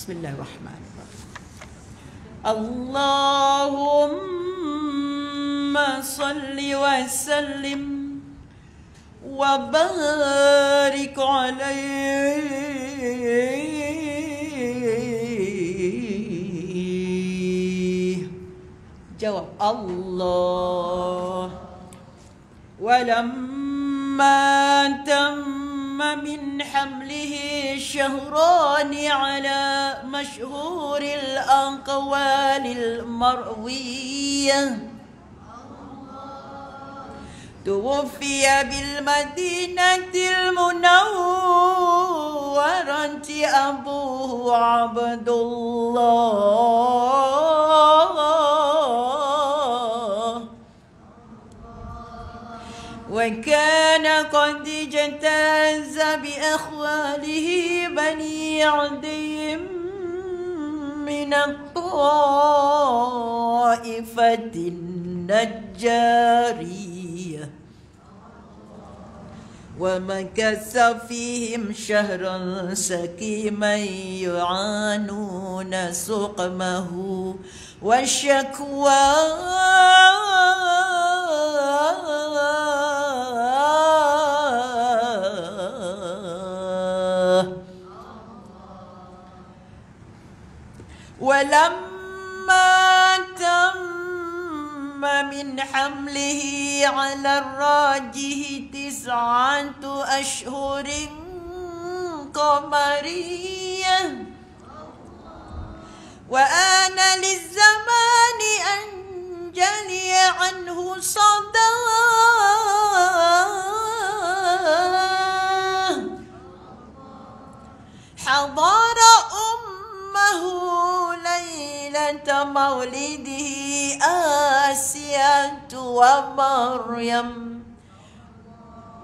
Bismillahirrahmanirrahim. Allahumma salli wa sallim wa barik alaihi. Jawab Allah. Walamma tamma min hamlihi syahrani ala masyhuril aqwalil marwiyah tuwfiya bil madinatil munawwarati abuhu Abdullah wa kana qad ijtaza bi akhwalihi bani Adiyyin min at-ta'ifatin najjariyah wa makatha fihim shahran sakiman yu'anuna suqmahu wa shakwa ولما تم من حمله على الراجح 9 أشهر قمرية وآن للزمان أن جلي عنه صدى حضر ليلة مولده آسيا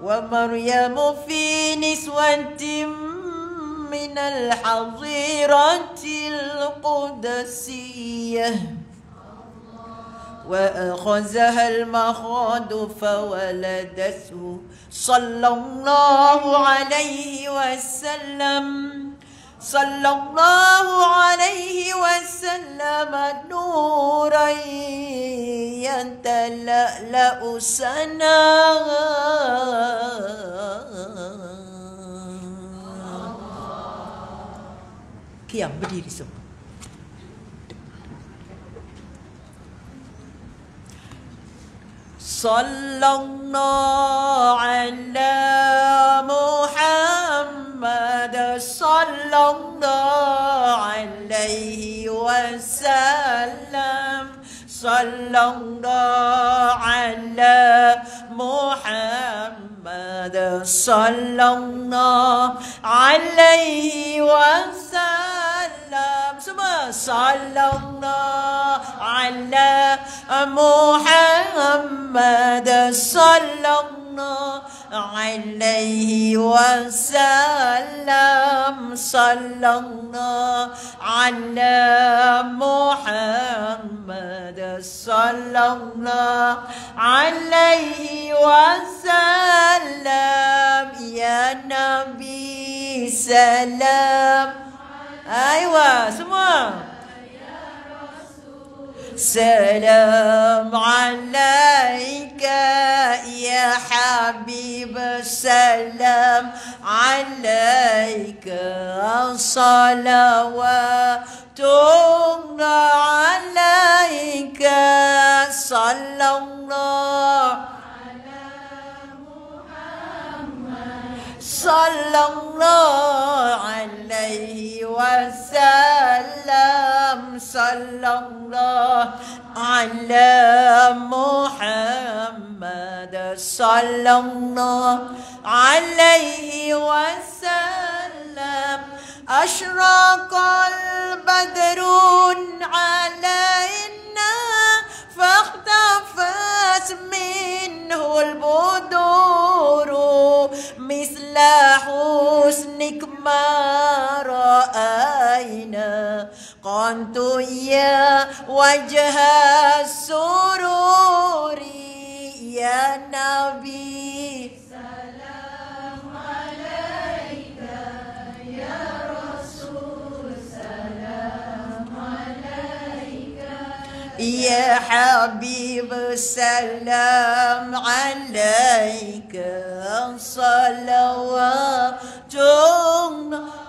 ومريم في نسوة من الحظيرة القدسية وأخذها المخاض فولدته صلى الله عليه وسلم نورا يتلألأ سنا Qiyam, berdiri semua. Sallallahu ala Muhammad sallallahu alaihi wasallam. Sallallahu ala Muhammad sallallahu alaihi wasallam. Semua sallallahu ala Muhammad sallallahu alaihi wasallam. Sallallahu ala Muhammad sallallahu alaihi wasallam. Ya Nabi salam. Aywa semua. Salam alaika ya Habib. Salam alaika. Salawatullah alaika. Sallallahu sallallahu alaihi wasallam. Sallallahu ala Muhammad sallallahu alaihi wasallam. Ashraqal badrun alaina فاختفت منه البدور مثل حسنك ما رأينا قنت يا وجه السرور يا نبي سلام عليك يا رسول سلام يا حبيب السلام عليك صلوات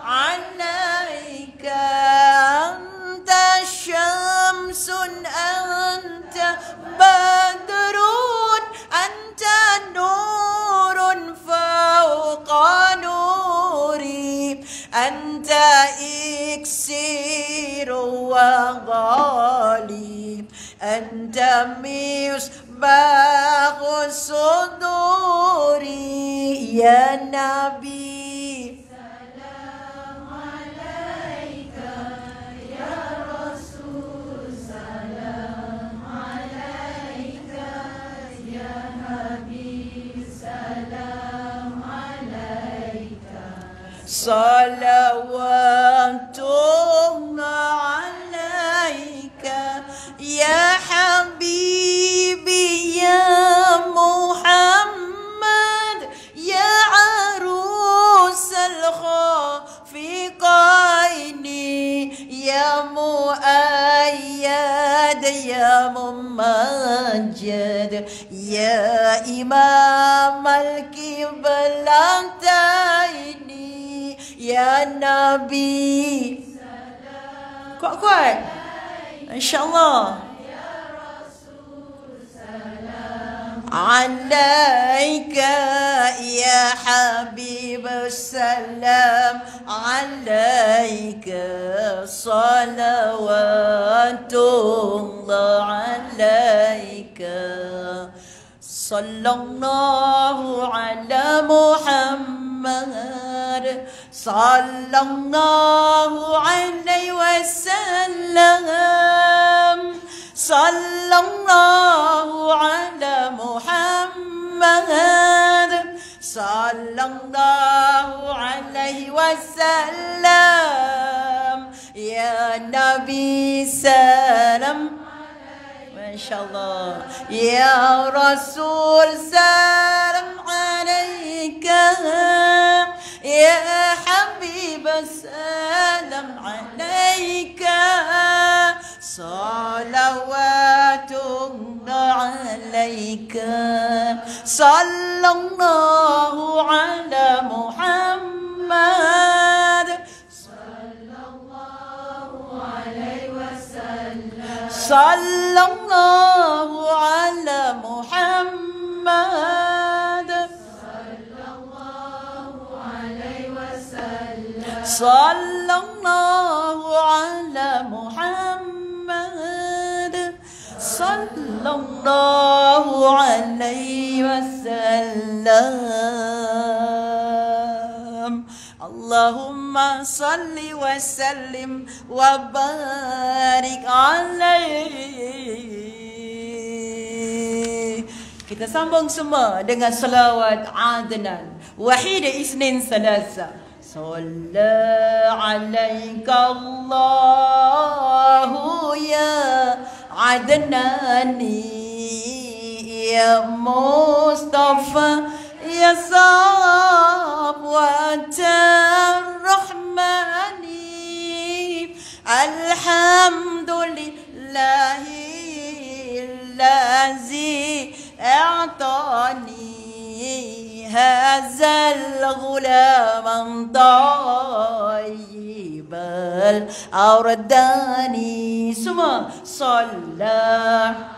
عليك أنت شمس أنت بدر أنت نور فوق نوري أنت إكسير وغالي أنت مصباح الصدور يا نبي سلام عليك يا رسول سلام عليك يا حبيب سلام عليك صلوات الله عليك يا حبيبي يا محمد يا عروس الخافقين يا مؤيد يا ممجد يا إمام القبلتين يا نبي kuat-kuat InsyaAllah عليك يا حبيب السلام عليك صلوات الله عليك صلى الله على محمد صلى الله عليه وسلم صلى الله على محمد صلى الله عليه وسلم يا نبي سلام ما شاء الله يا رسول سلام عليك يا حبيب السلام عليك صلوات الله عليك صلى الله على محمد صلى الله عليه وسلم صلى الله على محمد صلى الله عليه وسلم صلى الله على محمد صلى الله عليه وسلم اللهم صل وسلم وبارك عليه. Kita sambung semua dengan salawat Adnan Wahid Isnin Salasa. Salla alaika Allahu ya Adnani ya Mustafa ya Safwat Rahmani Alhamdulillahi allazi a'tani hazal ghulam tayyibal awradani semua sallallahu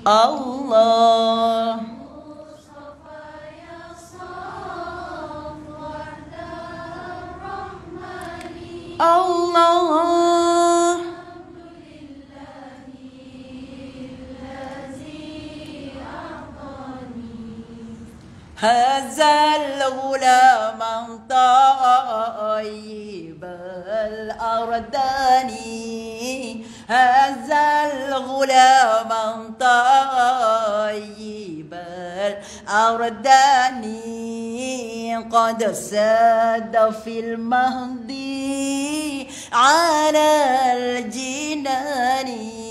Allah Allah hazal ghulam tayyib al-ardani hazal ghulam tayyib al-ardani qad sada fil mahdi ala al-jinani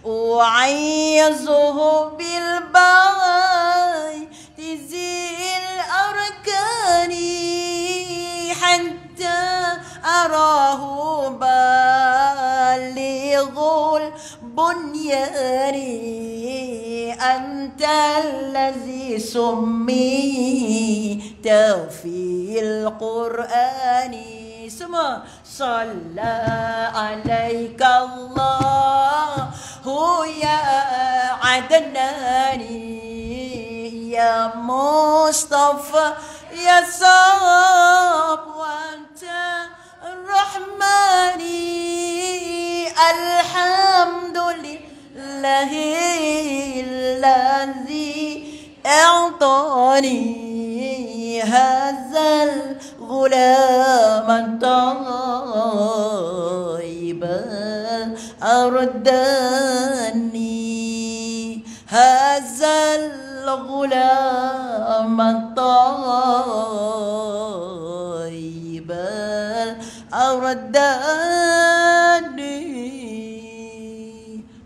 وعيزه بالباي تزيل أركاني حتى البنيان أنت الذي سميت في القرآن semua صلى عليك الله يا عدناني يا مصطفى يا صاب وأنت الرحمن الحمد لله الذي أعطاني هذا الغلام الطيب أردني هذا الغلام الطيب أردني.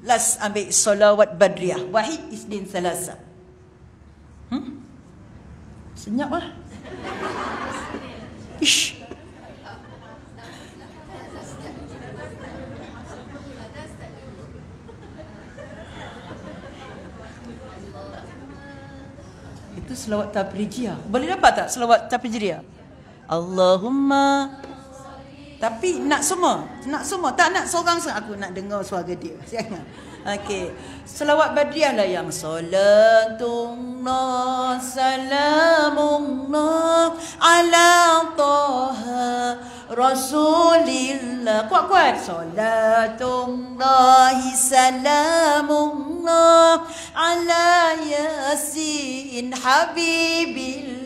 Last ambil solawat badriah. Wahid isnin salasa. Senyap lah. Ish. Itu selawat tafrijiyah. Boleh dapat tak selawat tafrijiyah? Allahumma. Tapi nak semua. Nak semua. Tak nak seorang seorang. Aku nak dengar suara dia. Jangan. Okey. Selawat badriah lah yang salatullah salamullah ala taha rasulillah. Kuat-kuat. Salatullah salamullah ala yasin habibillah.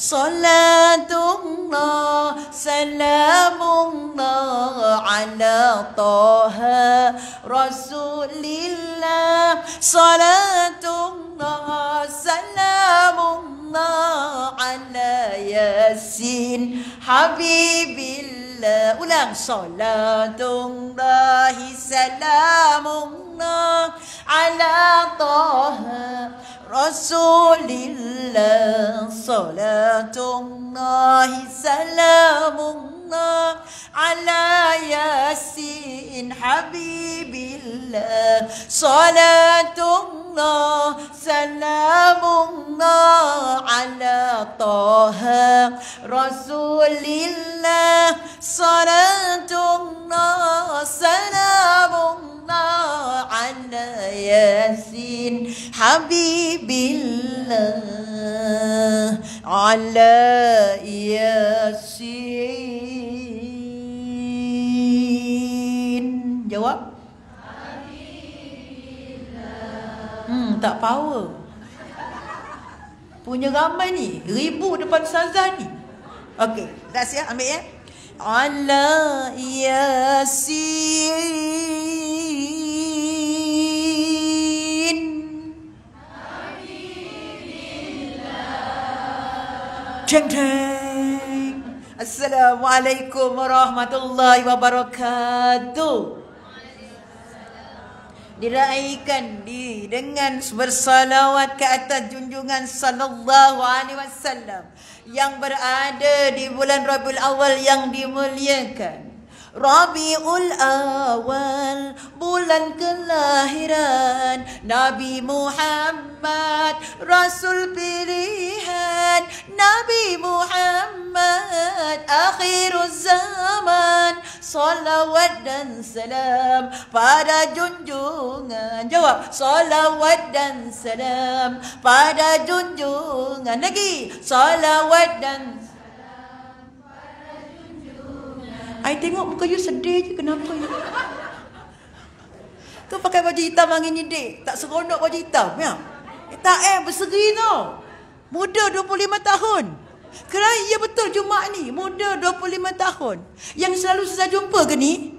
Salatullah salamullah ala taha rasulillah. Salatullah salamullah ala yasin habibillah. Ulang. Salatullah salamullah ala taha rasulillah. Salatullah salamullah ala yasin habibillah. Salatullah salamullah ala taha rasulillah. Salatullah salamullah ala yasin habibillah. Ala yasin. Jawab. Tak power. Punya ramai ni. 1000 depan sazan ni. Okey. Dah siap ambil ya. Ala yasin. Ceng ceng. Assalamualaikum warahmatullahi wabarakatuh. Diraihkan dengan bersalawat ke atas junjungan sallallahu alaihi wasallam yang berada di bulan Rabiul Awal yang dimuliakan. Rabiul Awal, bulan kelahiran Nabi Muhammad, Rasul pilihan Nabi Muhammad, akhiruz zaman. Salawat dan salam pada junjungan. Jawab. Salawat dan salam pada junjungan. Lagi. Salawat dan I tengok muka you sedih je. Kenapa you? Tu pakai baju hitam angin nyedik. Tak seronok baju hitam ya? Tak berseri tau. Muda 25 tahun. Kerana ya betul Jumaat ni. Muda 25 tahun. Yang selalu saya jumpa ke ni?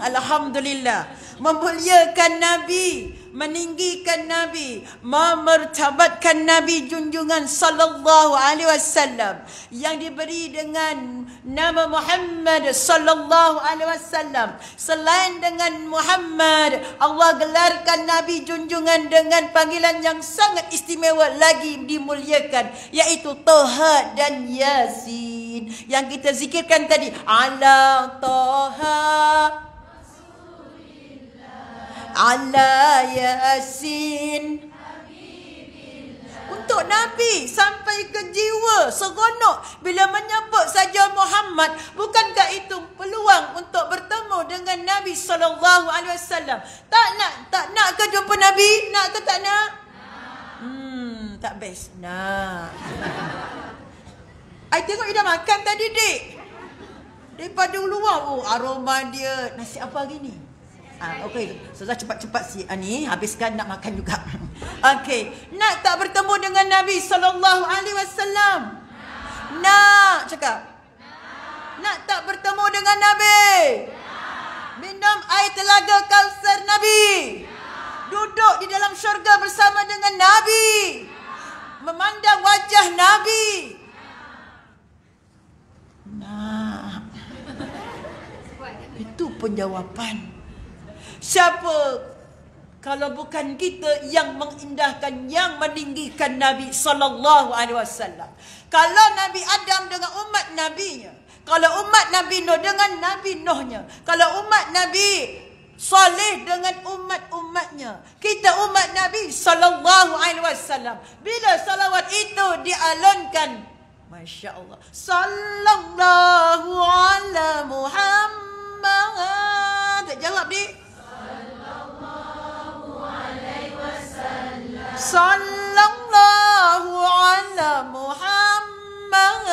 Alhamdulillah. Memuliakan Nabi, meninggikan Nabi, memertabatkan Nabi junjungan sallallahu alaihi wasallam yang diberi dengan nama Muhammad sallallahu alaihi wasallam. Selain dengan Muhammad, Allah gelarkan Nabi junjungan dengan panggilan yang sangat istimewa lagi dimuliakan, iaitu Taha dan Yasin yang kita zikirkan tadi. Ala Taha ala Yasin. Untuk Nabi sampai ke jiwa seronok bila menyebut saja Muhammad. Bukankah itu peluang untuk bertemu dengan Nabi sallallahu alaihi wasallam? Tak nak ke jumpa Nabi? Nak ke tak nak? Tak best. Nak. I tengok you dah makan tadi, Dik. Daripada luar, aroma dia. Nasi apa hari ni? Okey, Ustazah cepat-cepat ni habiskan, nak makan juga. Okey, nak tak bertemu dengan Nabi sallallahu alaihi wasallam? Nak cakap. Nak tak bertemu dengan Nabi? Minum air telaga Kausar Nabi. Duduk di dalam syurga bersama dengan Nabi. Memandang wajah Nabi. Nah. Itu penjawapan. Siapa kalau bukan kita yang mengindahkan, yang meninggikan Nabi sallallahu alaihi wasallam? Kalau Nabi Adam dengan umat nabinya, kalau umat Nabi Nuh dengan Nabi Nuhnya, kalau umat Nabi Saleh dengan umat-umatnya, kita umat Nabi sallallahu alaihi wasallam. Bila salawat itu dialunkan, Masya Allah, sallallahu ala Muhammad. Tak jawab, Dik. Sallallahu ala Muhammad.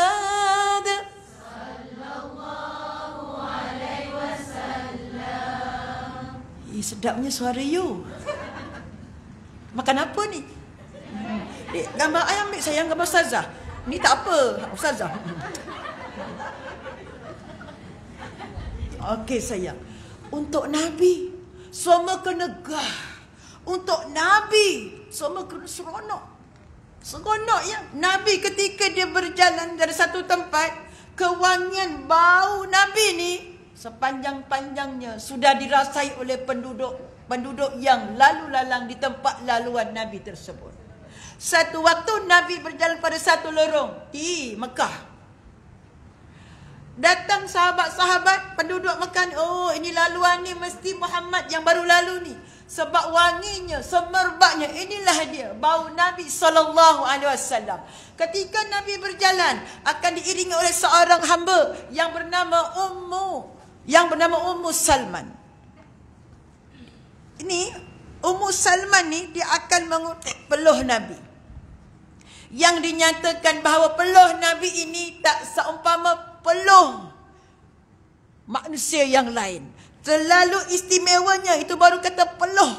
Sallallahu alaihi wasallam. Sedapnya suara you. Makan apa ni? Gambar ayam, ambil sayang, gambar Ustazah. Ni tak apa, Ustazah. Okey sayang. Untuk Nabi semua kena gah. Untuk Nabi semua kena seronok. Seronok ya. Nabi ketika dia berjalan dari satu tempat, kewangian bau Nabi ni sepanjang-panjangnya sudah dirasai oleh penduduk yang lalu lalang di tempat laluan Nabi tersebut. Satu waktu Nabi berjalan pada satu lorong di Mekah. Datang sahabat-sahabat penduduk Mekah, oh ini laluan ni mesti Muhammad yang baru lalu ni. Sebab wanginya, semerbaknya, inilah dia bau Nabi sallallahu alaihi wasallam. Ketika Nabi berjalan, akan diiringi oleh seorang hamba yang bernama Ummu Salman. Ini Ummu Salman ni dia akan mengutip peluh Nabi. Yang dinyatakan bahawa peluh Nabi ini tak seumpama peluh manusia yang lain. Terlalu istimewanya, itu baru kata peluh.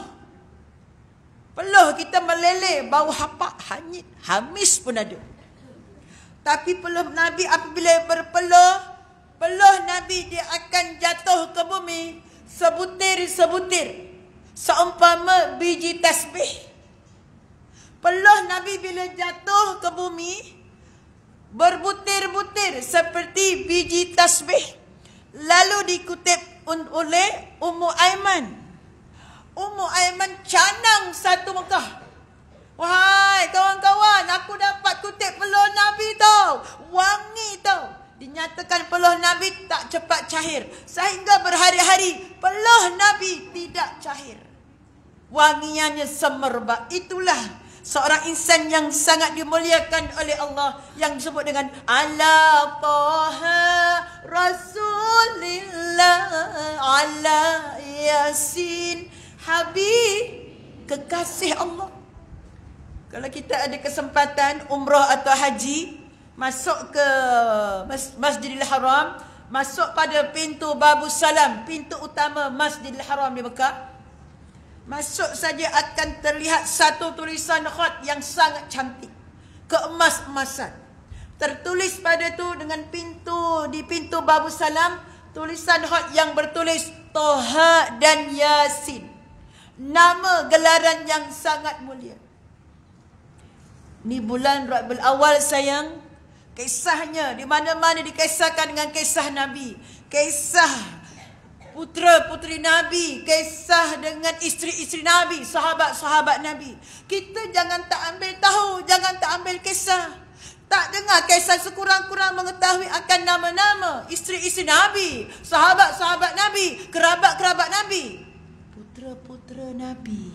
Peluh kita meleleh, bau hapak, hanyut, hamis pun ada. Tapi peluh Nabi apabila berpeluh, peluh Nabi dia akan jatuh ke bumi sebutir-sebutir, seumpama biji tasbih. Peluh Nabi bila jatuh ke bumi berbutir-butir seperti biji tasbih. Lalu dikutip oleh Ummu Aiman. Ummu Aiman canang satu Mekah. Wahai kawan-kawan, aku dapat kutip peluh Nabi tau. Wangi tau. Dinyatakan peluh Nabi tak cepat cair. Sehingga berhari-hari peluh Nabi tidak cair. Wangiannya semerbak. Itulah seorang insan yang sangat dimuliakan oleh Allah, yang disebut dengan ala Taha Rasulillah ala Yasin Habib, kekasih Allah. Kalau kita ada kesempatan umrah atau haji, masuk ke Masjidil Haram, masuk pada pintu Babus Salam, pintu utama Masjidil Haram di Mekah, masuk saja akan terlihat satu tulisan khat yang sangat cantik, keemas-emasan. Tertulis pada tu dengan di pintu Babus Salam, tulisan khat yang bertulis Toha dan Yasin. Nama gelaran yang sangat mulia. Ni bulan Rabiul Awal sayang. Kisahnya di mana-mana dikisahkan dengan kisah Nabi. Kisah putera-puteri Nabi, kisah dengan isteri-isteri Nabi, sahabat-sahabat Nabi. Kita jangan tak ambil tahu, jangan tak ambil kisah. Tak dengar kisah, sekurang-kurang mengetahui akan nama-nama isteri-isteri Nabi, sahabat-sahabat Nabi, kerabat-kerabat Nabi. Putra-putra Nabi.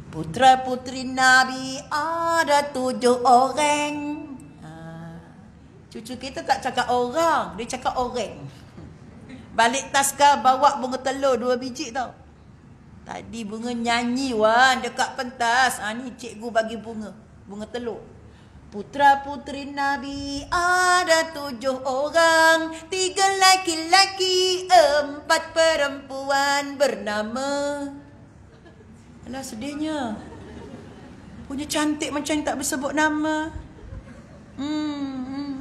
Putra-putri Nabi ada 7 orang. Cucu kita tak cakap orang, dia cakap orang. Balik taska bawa bunga telur 2 biji tau. Tadi bunga nyanyi wan dekat pentas. Ni cikgu bagi bunga telur. Putra-putri Nabi ada 7 orang, 3 laki-laki, 4 perempuan bernama. Alah sedihnya. Punya cantik macam tak bersebut nama.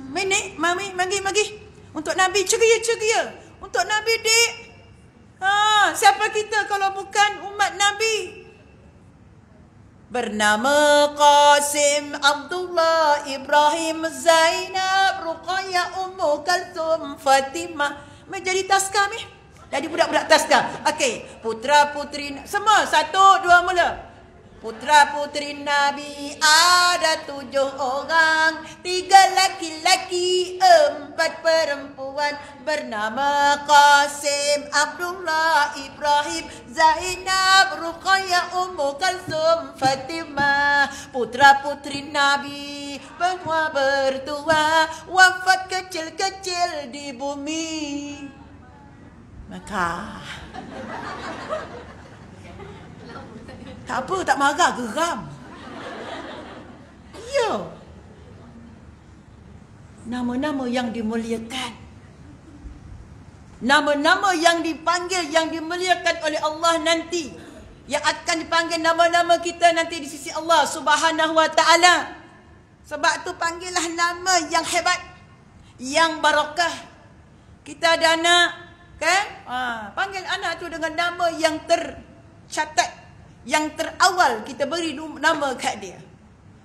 Menik, mami, magi. Untuk Nabi ceria. Untuk Nabi dik. Siapa kita kalau bukan umat Nabi? Bernama Qasim, Abdullah, Ibrahim, Zainab, Ruqayyah, Ummu Kalthum, Fatimah. Menjadi taska ni. Jadi budak-budak taska. Okey, putra-putri semua 1 2 mula. Putra-putri Nabi ada 7 orang, 3 laki-laki, 4 perempuan bernama Qasim, Abdullah, Ibrahim, Zainab, Ruqayyah, Ummu Kalthum, Fatimah. Putra-putri Nabi berdua bertua, wafat kecil-kecil di bumi Mekah. Tak apa, tak marah, geram. Ya. Nama-nama yang dimuliakan. Nama-nama yang dipanggil, yang dimuliakan oleh Allah nanti. Yang akan dipanggil nama-nama kita nanti di sisi Allah Subhanahu Wa Ta'ala. Sebab tu panggillah nama yang hebat, yang barakah. Kita ada anak, kan? Panggil anak tu dengan nama yang tercatat, yang terawal kita beri nama kat dia.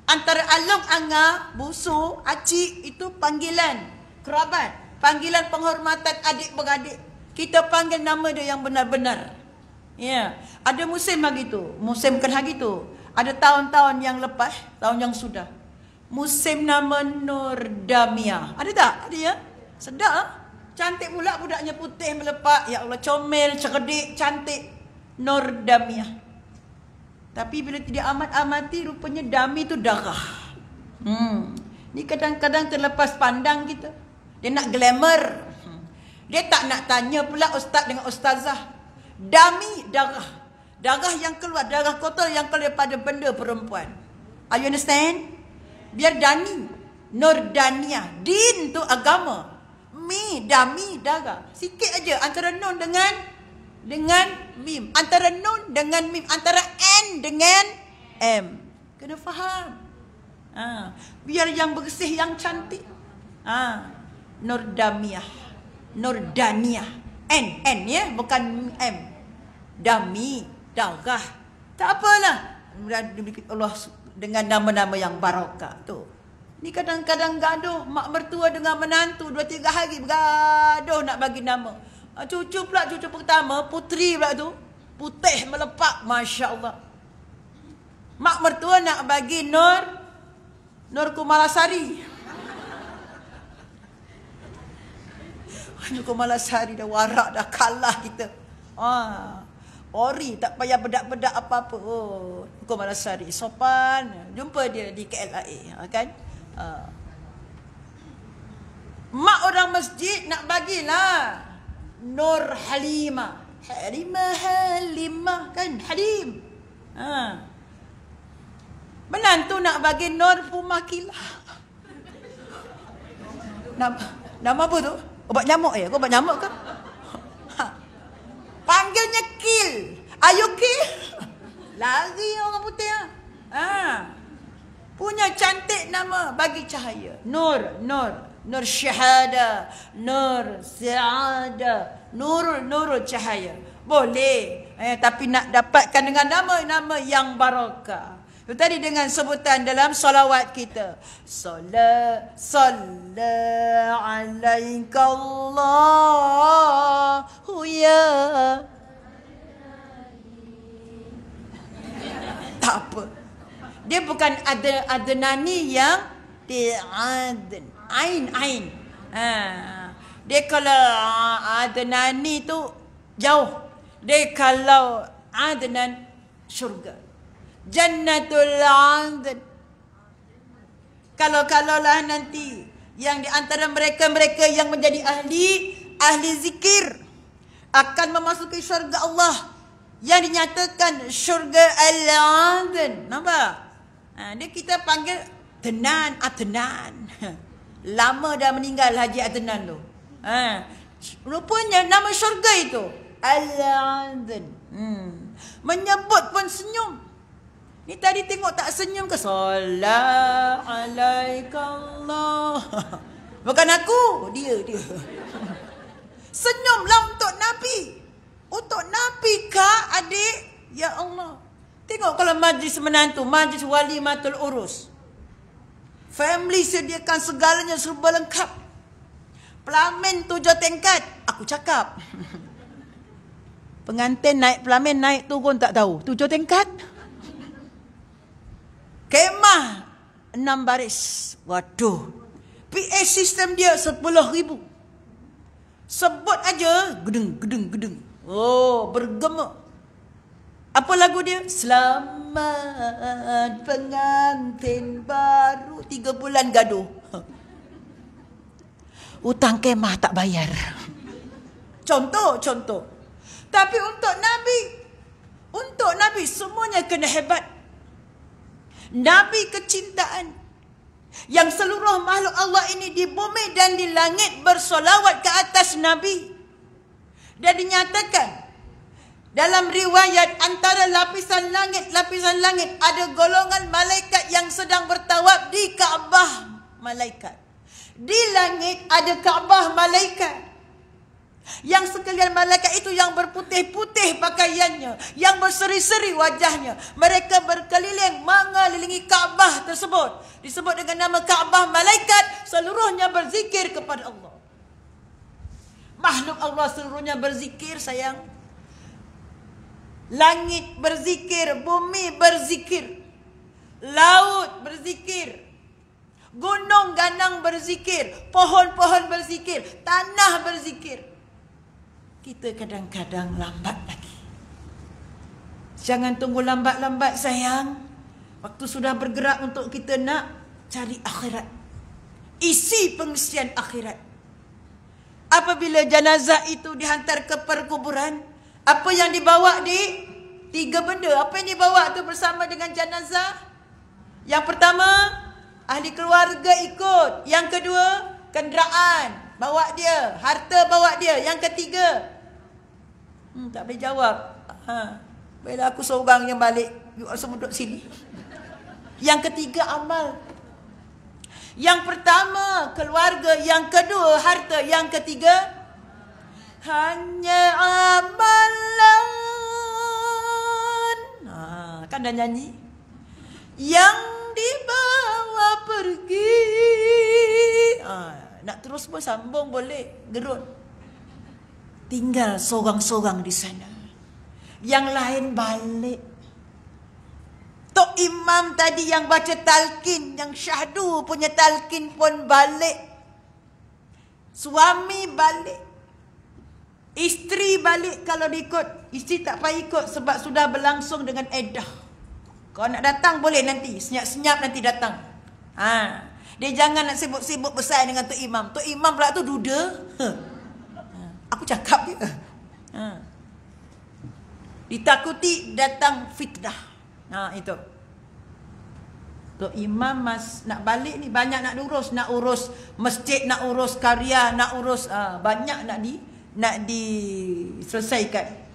Antara along, anga, busu, acik itu panggilan kerabat, panggilan penghormatan adik-beradik. Kita panggil nama dia yang benar-benar. Ya, ada musim lagi tu, musim kan lagi tu. Ada tahun-tahun yang lepas, tahun yang sudah. Musim nama Nur Damia. Ada tak? Ada ya? Sedap ah? Cantik pula budaknya, putih melepak. Ya Allah, comel, cerdik, cantik. Nur Damia. Tapi bila tidak amat-amati, rupanya dami itu darah. Ni kadang-kadang terlepas pandang kita. Dia nak glamour. Dia tak nak tanya pula ustaz dengan ustazah. Dami, darah. Darah yang keluar, darah kotor yang keluar daripada benda perempuan. Are you understand? Biar Dani. Nur Dania. Din tu agama. Mi, dami, darah. Sikit aja antara nun dengan mim, antara nun dengan mim, antara n dengan m. Kena faham. Biar yang bersih, yang cantik. Nur Damiah, Nur Daniah. N ya, bukan m. Dami, darah. Tak apalah. Allah dengan nama-nama yang barakah tu. Ni kadang-kadang gaduh mak mertua dengan menantu 2-3 hari bergaduh nak bagi nama. Cucu pula, cucu pertama, puteri pula tu. Putih melepak, Masya Allah. Mak mertua nak bagi Nur Kumalasari. Nur Kumalasari dah warak, dah kalah kita. Ori, tak payah bedak-bedak apa-apa. Nur Kumalasari, sopan. Jumpa dia di KLIA, kan? Mak orang masjid nak bagilah Nur Halimah. Halimah kan? Halim. Menantu nak bagi Nur Pumakilah. Nama apa tu? Ubat nyamuk ya? Kau ubat nyamuk ke? Panggilnya Kil. Ayo Kil. Lari orang putih. Punya cantik nama, bagi cahaya. Nur syahada, Nur Sa'ada, Nurul cahaya. Boleh. Tapi nak dapatkan dengan nama-nama yang barakah. Itu tadi dengan sebutan dalam salawat kita. Salla alaika Allahu ya. Tak apa. Dia bukan ada nani yang di'adn. Ain. Dia kalau ada nani tu jauh. Dia kalau adnan, syurga. Jannatul adn. Kalau-kalaulah nanti yang di antara mereka-mereka yang menjadi ahli zikir akan memasuki syurga Allah yang dinyatakan syurga al-adn. Nampak? Dia kita panggil Adnan. Lama dah meninggal Haji Adnan tu. Rupanya nama syurga itu al-adn. Menyebut pun senyum. Ni tadi tengok tak senyum ke? Salam alaikallah. Bukan aku, dia. Senyumlah untuk Nabi. Untuk Nabi kah adik? Ya Allah. Tengok kalau majlis menantu, majlis walimatul urus. Family sediakan segalanya serba lengkap. Pelamin 7 tingkat. Aku cakap. Pengantin naik pelamin naik turun tak tahu. 7 tingkat. Kemah 6 baris. Waduh. PA sistem dia 10,000. Sebut aja gedeng. Oh, bergema. Apa lagu dia? Selamat pengantin baru. 3 bulan gaduh. Hutang kemah tak bayar. Contoh. Tapi untuk Nabi semuanya kena hebat. Nabi kecintaan yang seluruh makhluk Allah ini di bumi dan di langit bersolawat ke atas Nabi. Dan dinyatakan dalam riwayat antara lapisan langit ada golongan malaikat yang sedang bertawaf di Kaabah malaikat. Di langit ada Kaabah malaikat. Yang sekalian malaikat itu yang berputih-putih pakaiannya, yang berseri-seri wajahnya. Mereka berkeliling mengelilingi Kaabah tersebut. Disebut dengan nama Kaabah malaikat. Seluruhnya berzikir kepada Allah. Makhluk Allah seluruhnya berzikir, sayang. Langit berzikir, bumi berzikir, laut berzikir, gunung ganang berzikir, pohon-pohon berzikir, tanah berzikir. Kita kadang-kadang lambat lagi. Jangan tunggu lambat-lambat, sayang. Waktu sudah bergerak untuk kita nak cari akhirat. Isi pengisian akhirat. Apabila jenazah itu dihantar ke perkuburan, apa yang dibawa di? 3 benda. Apa yang dibawa tu bersama dengan jenazah? Yang pertama, ahli keluarga ikut. Yang kedua, kenderaan bawa dia, harta bawa dia. Yang ketiga, tak boleh jawab. Bila aku seorang yang balik, you semua duduk sini. Yang ketiga, amal. Yang pertama, keluarga. Yang kedua, harta. Yang ketiga, hanya amalan. Kan dah nyanyi. Yang dibawa pergi. Nak terus pun sambung boleh. Gerut. Tinggal seorang-seorang di sana. Yang lain balik. Tok Imam tadi yang baca talqin, yang syahdu punya talqin pun balik. Suami balik. Isteri balik kalau diikut. Isteri tak payah ikut sebab sudah berlangsung dengan edah. Kalau nak datang boleh nanti. Senyap-senyap nanti datang. Dia jangan nak sibuk-sibuk besar dengan Tok Imam. Tok Imam pula tu duda. Aku cakap dia. Ditakuti datang fitnah. Itu. Tok Imam nak balik ni banyak nak diurus. Nak urus masjid, nak urus karya, nak urus banyak nak diselesaikan.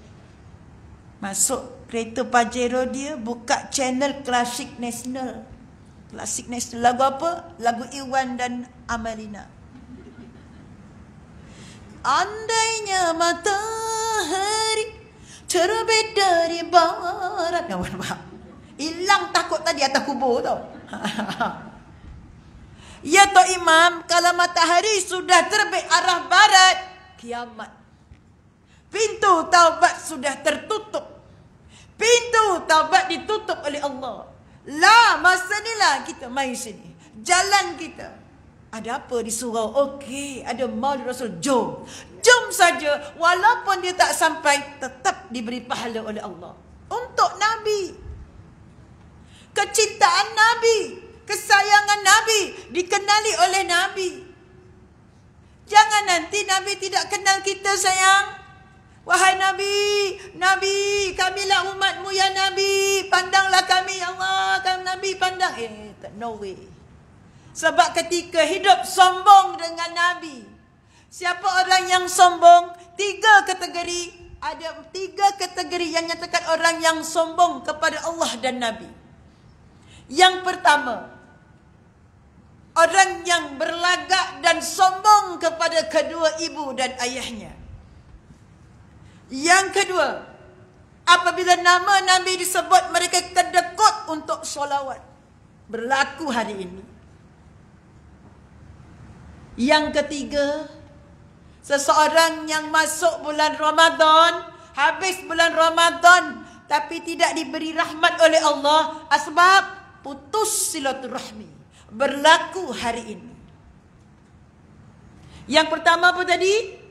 Masuk kereta Pajero dia, buka channel Klasik Nasional. Klasik Nasional. Lagu apa? Lagu Iwan dan Amalina. Andainya matahari terbit dari barat. Hilang takut tadi atas kubur tau. Ya Tok Imam, kalau matahari sudah terbit arah barat, kiamat. Pintu taubat sudah tertutup. Pintu taubat ditutup oleh Allah. Masa ni lah kita main sini. Jalan kita. Ada apa di surau? Okey, ada Maulid Rasul. Jom saja. Walaupun dia tak sampai, tetap diberi pahala oleh Allah. untuk Nabi. Kecintaan Nabi, kesayangan Nabi, dikenali oleh Nabi. Jangan nanti Nabi tidak kenal kita, sayang. Wahai Nabi, Nabi, kamilah umatmu ya Nabi. Pandanglah kami, ya Allah, kami Nabi pandang. No way. Sebab ketika hidup sombong dengan Nabi. Siapa orang yang sombong? 3 kategori. Ada 3 kategori yang nyatakan orang yang sombong kepada Allah dan Nabi. Yang pertama, orang yang berlagak dan sombong kepada kedua ibu dan ayahnya. Yang kedua, apabila nama Nabi disebut, mereka kedekut untuk solawat. Berlaku hari ini. Yang ketiga, seseorang yang masuk bulan Ramadan, habis bulan Ramadan, tapi tidak diberi rahmat oleh Allah, sebab putus silaturahmi. Berlaku hari ini. Yang pertama apa tadi?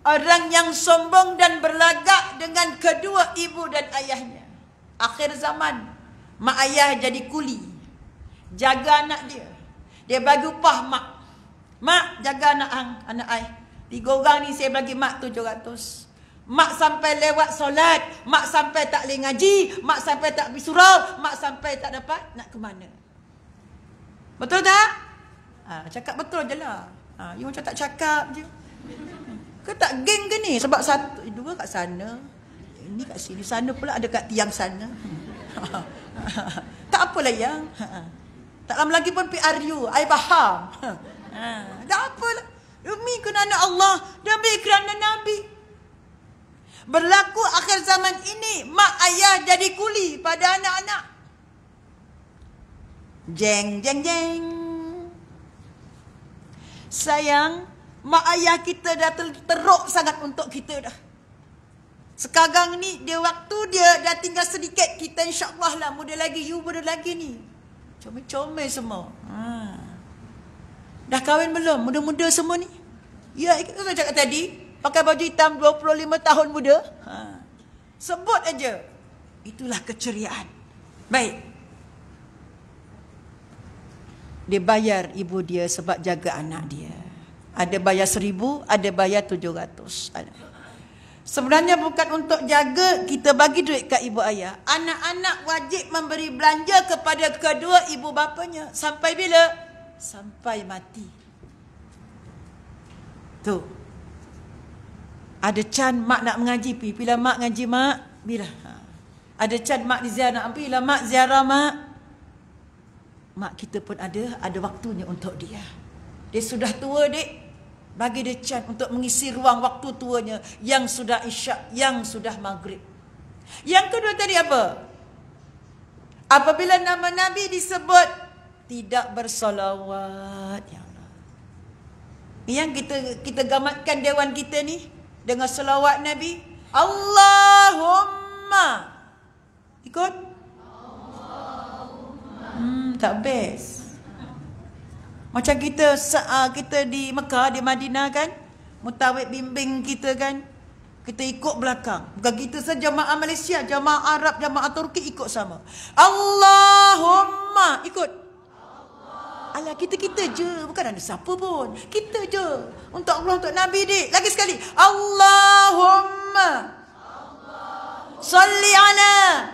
Orang yang sombong dan berlagak dengan kedua ibu dan ayahnya. Akhir zaman, mak ayah jadi kuli. Jaga anak dia. Dia bagi upah mak. Mak, jaga anak ai. 3 orang ni saya bagi mak 700. Mak sampai lewat solat. Mak sampai tak boleh ngaji. Mak sampai tak pergi surau. Mak sampai tak dapat nak ke mana. Betul tak? Cakap betul je lah. You macam tak cakap je. Ke tak geng ke ni? Sebab 1, 2 kat sana. Ini kat sini. Sana pula ada kat tiang sana. Tak apalah yang. Tak lama lagi pun PRU. I faham. Tak apalah. Demi kerana Allah. Demi kerana Nabi. Berlaku akhir zaman ini. Mak ayah jadi kuli pada anak-anak. Jeng, jeng, jeng. Sayang, mak ayah kita dah teruk sangat untuk kita dah. Sekarang ni, dia waktu dia dah tinggal sedikit. Kita insyaAllah lah muda lagi. You muda lagi ni. Comel-comel semua. Dah kahwin belum? Muda-muda semua ni? Ya, kita cakap tadi. Pakai baju hitam 25 tahun muda. Sebut aja. Itulah keceriaan. Baik. Dia bayar ibu dia sebab jaga anak dia. Ada bayar 1,000, ada bayar 700. Sebenarnya bukan untuk jaga, kita bagi duit kat ibu ayah. Anak-anak wajib memberi belanja kepada kedua ibu bapanya. Sampai bila? Sampai mati. Tu. Ada can mak nak mengaji, bila mak ngaji mak, bila. Ada can mak di ziarah, bila mak ziarah mak. Mak kita pun ada waktunya untuk dia. Dia sudah tua, dek. Bagi dia can untuk mengisi ruang waktu tuanya yang sudah isyak, yang sudah maghrib. Yang kedua tadi apa? Apabila nama Nabi disebut, tidak bersolawat. Ya Allah. Yang kita gamatkan dewan kita ni dengan solawat Nabi. Allahumma. Ikut? Tak best. Macam kita di Mekah, di Madinah kan, mutawid bimbing kita kan, kita ikut belakang. Bukan kita saja, jamaah Malaysia, jamaah Arab, jamaah Turki ikut sama. Allahumma, ikut. Alah, kita je, bukan ada siapa pun. Kita je. Untuk Allah, untuk Nabi, dik. Lagi sekali. Allahumma salli ala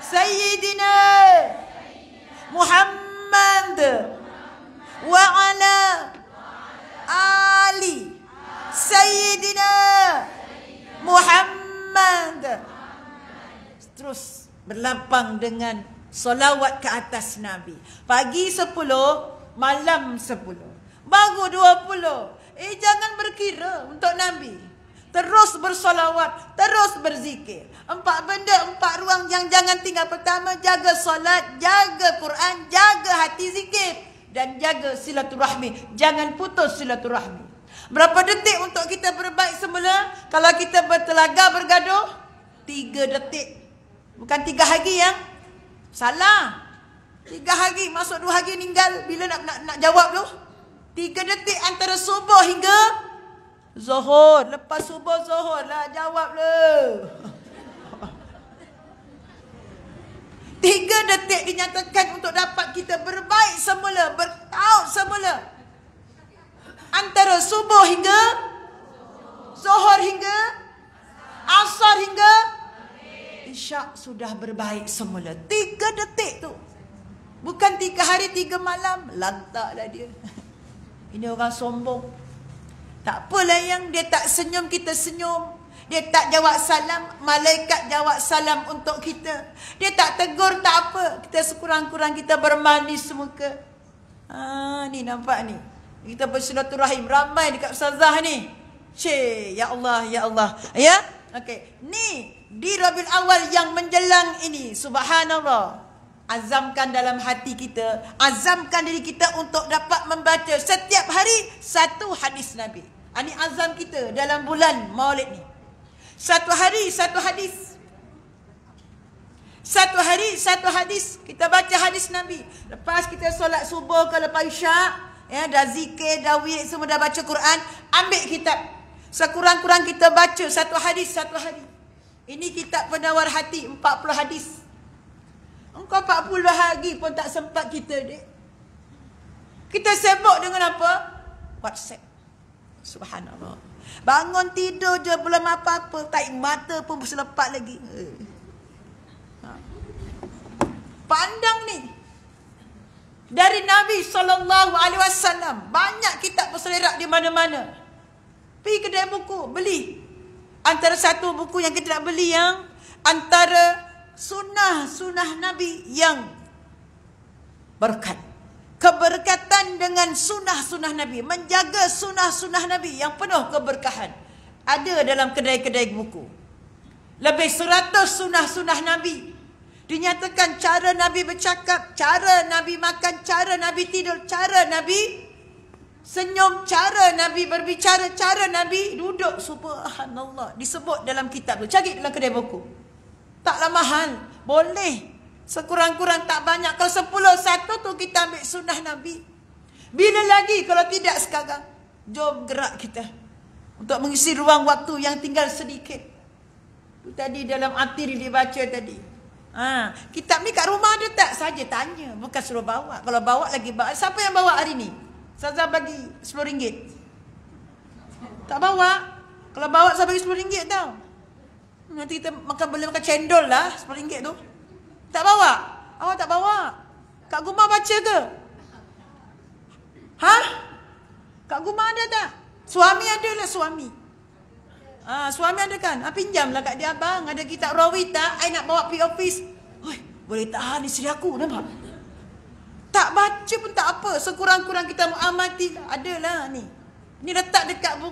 Sayyidina Muhammad wa ala ali Sayyidina Muhammad. Terus berlapang dengan solawat ke atas Nabi. Pagi 10, malam 10, baru 20. Jangan berkira untuk Nabi. Terus bersolawat, terus berzikir. 4 benda, 4 ruang yang jangan tinggal. Pertama, jaga solat, jaga Quran, jaga hati zikir. Dan jaga silaturahmi. Jangan putus silaturahmi. Berapa detik untuk kita berbaik semula? Kalau kita bertelaga, bergaduh, 3 detik. Bukan 3 hari yang salah. 3 hari, masuk 2 hari meninggal. Bila nak jawab tu? 3 detik antara subuh hingga Zuhur. Lepas subuh Zuhur lah, jawab lah. 3 detik dinyatakan untuk dapat kita berbaik semula, bertaut semula. Antara subuh hingga zuhur hingga asar hingga isyak sudah berbaik semula. 3 detik tu. Bukan 3 hari 3 malam. Lantaklah dia. Ini orang sombong. Tak apalah yang dia tak senyum, kita senyum. Dia tak jawab salam, malaikat jawab salam untuk kita. Dia tak tegur, tak apa. Kita sekurang-kurang kita bermanis muka. Ni nampak ni. Kita bersilaturahim ramai dekat ustazah ni. Ya Allah, ya Allah. Ya? Okey. Ni di Rabiul Awal yang menjelang ini, subhanallah. Azamkan dalam hati kita, azamkan diri kita untuk dapat membaca setiap hari 1 hadis Nabi. Ini azam kita dalam bulan Maulid ni. 1 hari 1 hadis. 1 hari 1 hadis. Kita baca hadis Nabi. Lepas kita solat subuh ke lepas isyak, ya, dah zikir, dah wirid, semua dah baca Quran, ambil kitab. Sekurang-kurang kita baca 1 hadis 1 hari. Ini kitab penawar hati, 40 hadis. Engkau 40 hari pun tak sempat kita, dek. Kita sibuk dengan apa? WhatsApp. Subhanallah. Bangun tidur je belum apa-apa, tarik mata pun berselepat lagi. Pandang ni. Dari Nabi SAW, banyak kitab berselerak di mana-mana. Pergi kedai buku, beli. Antara satu buku yang kita nak beli yang antara sunnah Nabi yang berkat. Keberkatan dengan sunnah Nabi. Menjaga sunnah Nabi yang penuh keberkahan. Ada dalam kedai-kedai buku. Lebih 100 sunnah Nabi. Dinyatakan cara Nabi bercakap, cara Nabi makan, cara Nabi tidur, cara Nabi senyum, cara Nabi berbicara, cara Nabi duduk. Subhanallah. Disebut dalam kitab tu. Cari dalam kedai buku. Taklah mahal. Boleh. Sekurang-kurang tak banyak. Kalau 10, 1 tu kita ambil sunnah Nabi. Bila lagi kalau tidak sekarang? Jom gerak kita. Untuk mengisi ruang waktu yang tinggal sedikit. Itu tadi dalam Atir dibaca tadi. Kitab ni kat rumah ada tak? Saja tanya. Bukan suruh bawa. Kalau bawa lagi bawa. Siapa yang bawa hari ni? Ustazah bagi RM10. Tak bawa. Kalau bawa saya bagi RM10 tau. Nanti kita boleh makan cendol lah RM10 tu. Tak bawa? Awak tak bawa? Kak Guma baca ke? Kak Guma ada tak? Suami ada lah suami. Suami ada kan? Pinjamlah kat dia, abang. Ada kitab rawi tak? I nak bawa pergi office. Boleh tahan isteri aku, nampak? Tak baca pun tak apa. Sekurang-kurang kita mengamati. Adalah ni. Ni letak dekat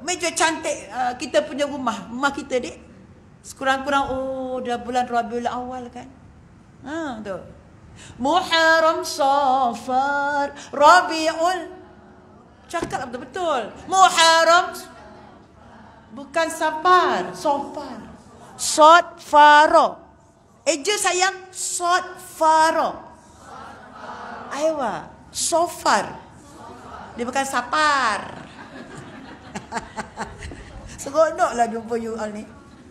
meja cantik kita punya rumah kita, dek. Sekurang-kurang dah bulan Rabiul Awal kan. Tu. Muharram, Safar, Rabiul. Cakap betul-betul. Muharram bukan Safar, Safar. Sod Faro. Eja sayang, Sod Faro. Aywa, Safar. Dia bukan Sapar. Seronoklah jumpa you all ni.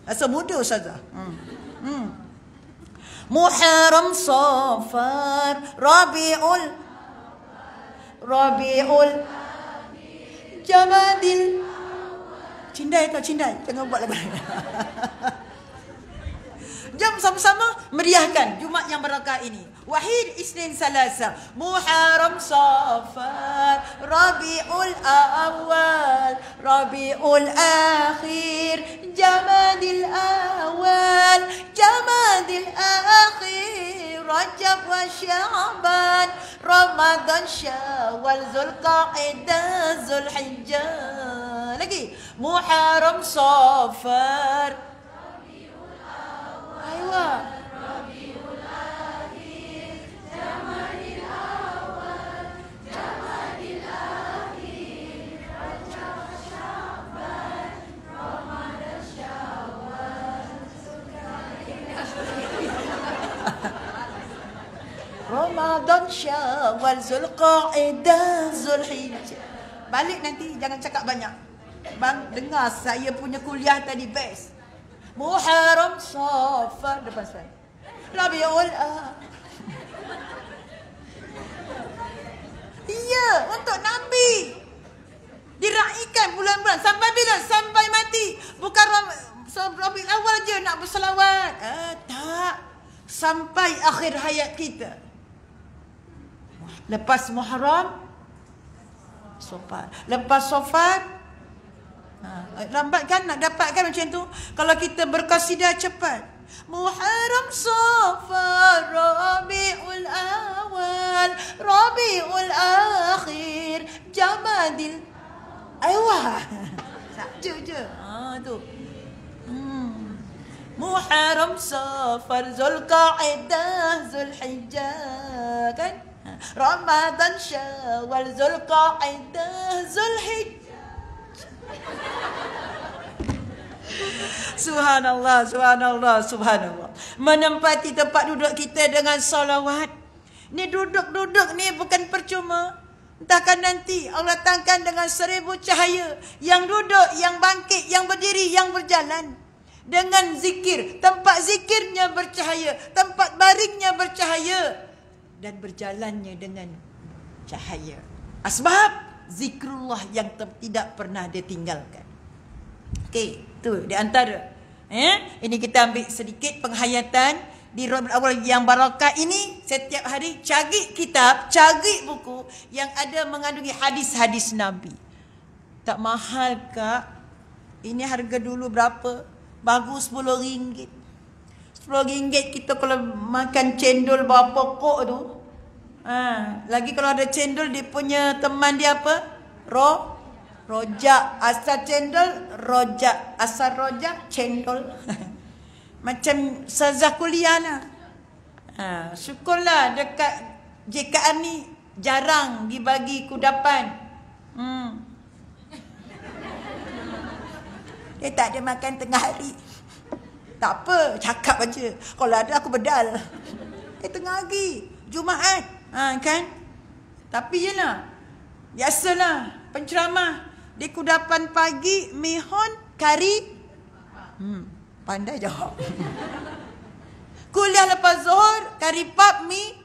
Rasa muda ustazah. Muharram, Safar, Rabiul Jamadil. Cindai tau, cindai. Jangan buat lagu. Jom sama-sama meriahkan Jumaat yang berkah ini. Wahid, Isnin, Salasa. Muharram, Safar, Rabiul Awal, Rabiul Akhir, Jamadil Awal, Jamadil Akhir, Rajab wa Sya'ban, Ramadan, Syawal, Zulqa'dah, Zulhijjah. Lagi. Muharram, Safar, Aywa. Rabiul Akhir, Jamadil Awal, Jamadil Akhir, Rajab Sya'ban, Ramadan, Syawal, Ramadan, Syawal, Zulqa'dah, Zulhijjah. Balik nanti jangan cakap banyak. Bang, dengar saya punya kuliah tadi best. Muharram, Safar, depan saya. Rabiul Iya, untuk Nabi. Diraikan bulan-bulan. Sampai bila? Sampai mati. Bukan Rabiul Awal je nak berselawat. Tak. Sampai akhir hayat kita. Lepas Muharram, Safar. Lepas Safar, lambat kan nak dapatkan macam tu. Kalau kita berkasidah cepat. Muharram, Safar, Rabiul Awal, Rabiul Akhir, Jamadil. Aywa. Satu je. Tu. Muharram, Safar, Zulqa'dah, Zulhijjah, kan? Ramadan, Syawal, Zulqa'dah, Zulhijjah. Subhanallah, subhanallah, subhanallah. Menempati tempat duduk kita dengan salawat. Ni duduk-duduk ni bukan percuma. Entahkan nanti Allah datangkan dengan 1000 cahaya. Yang duduk, yang bangkit, yang berdiri, yang berjalan. Dengan zikir. Tempat zikirnya bercahaya. Tempat baringnya bercahaya. Dan berjalannya dengan cahaya. Asbab zikrullah yang tidak pernah ditinggalkan. Okey, tu di antara. Ini kita ambil sedikit penghayatan di Rabiul Awal yang barakah ini. Setiap hari cari kitab, cari buku yang ada mengandungi hadis-hadis Nabi. Tak mahal, Kak. Ini harga dulu berapa? Bagus RM10. RM10 kita kalau makan cendol bawah pokok tu. Lagi kalau ada cendol, dia punya teman dia apa? Rojak. Asal cendol, rojak. Asal rojak, cendol. Macam sazah kuliah lah. Syukurlah dekat JKR ni jarang dibagi kudapan. Dia tak ada makan tengah hari. Tak apa, cakap aja. Kalau ada aku bedal. Tengah hari, Jumaat. Kan? Tapi yelah, biasalah penceramah di kudapan pagi, mihun, kari. Pandai jawab. Kuliah lepas zuhur, kari pap, mi.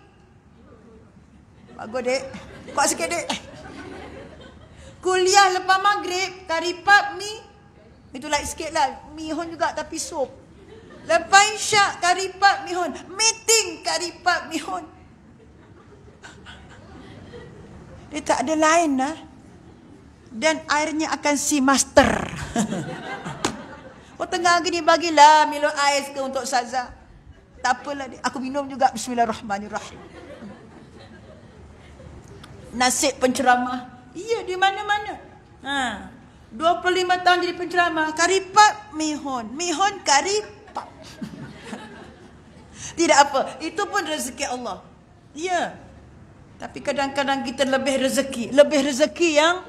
Bagus, dek. Kuat sikit, dek. Kuliah lepas maghrib, kari pap, mi. Itu lain sikit lah. Mihun juga tapi sup. Lepas isyak, kari pap, mihun. Meeting, kari pap, mihun. Dia tak ada lain lah. Dan airnya akan si master. Tengah hari ni bagilah minum ais ke untuk Saza. Tak apalah, aku minum juga. Bismillahirrahmanirrahim. Nasib penceramah. Iya, di mana-mana. 25 tahun jadi penceramah. Karipap, mihun. Mihun, karipap. Tidak apa. Itu pun rezeki Allah. Ya. Tapi kadang-kadang kita lebih rezeki. Lebih rezeki yang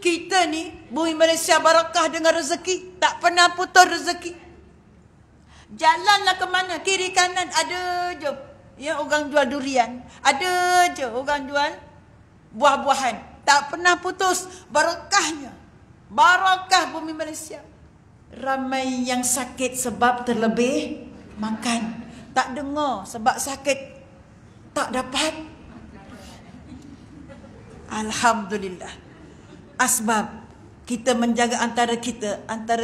kita ni, bumi Malaysia barakah dengan rezeki. Tak pernah putus rezeki. Jalanlah ke mana, kiri kanan ada je. Ya, orang jual durian. Ada je orang jual buah-buahan. Tak pernah putus barakahnya. Barakah bumi Malaysia. Ramai yang sakit sebab terlebih makan. Tak dengar sebab sakit tak dapat. Alhamdulillah. Asbab kita menjaga antara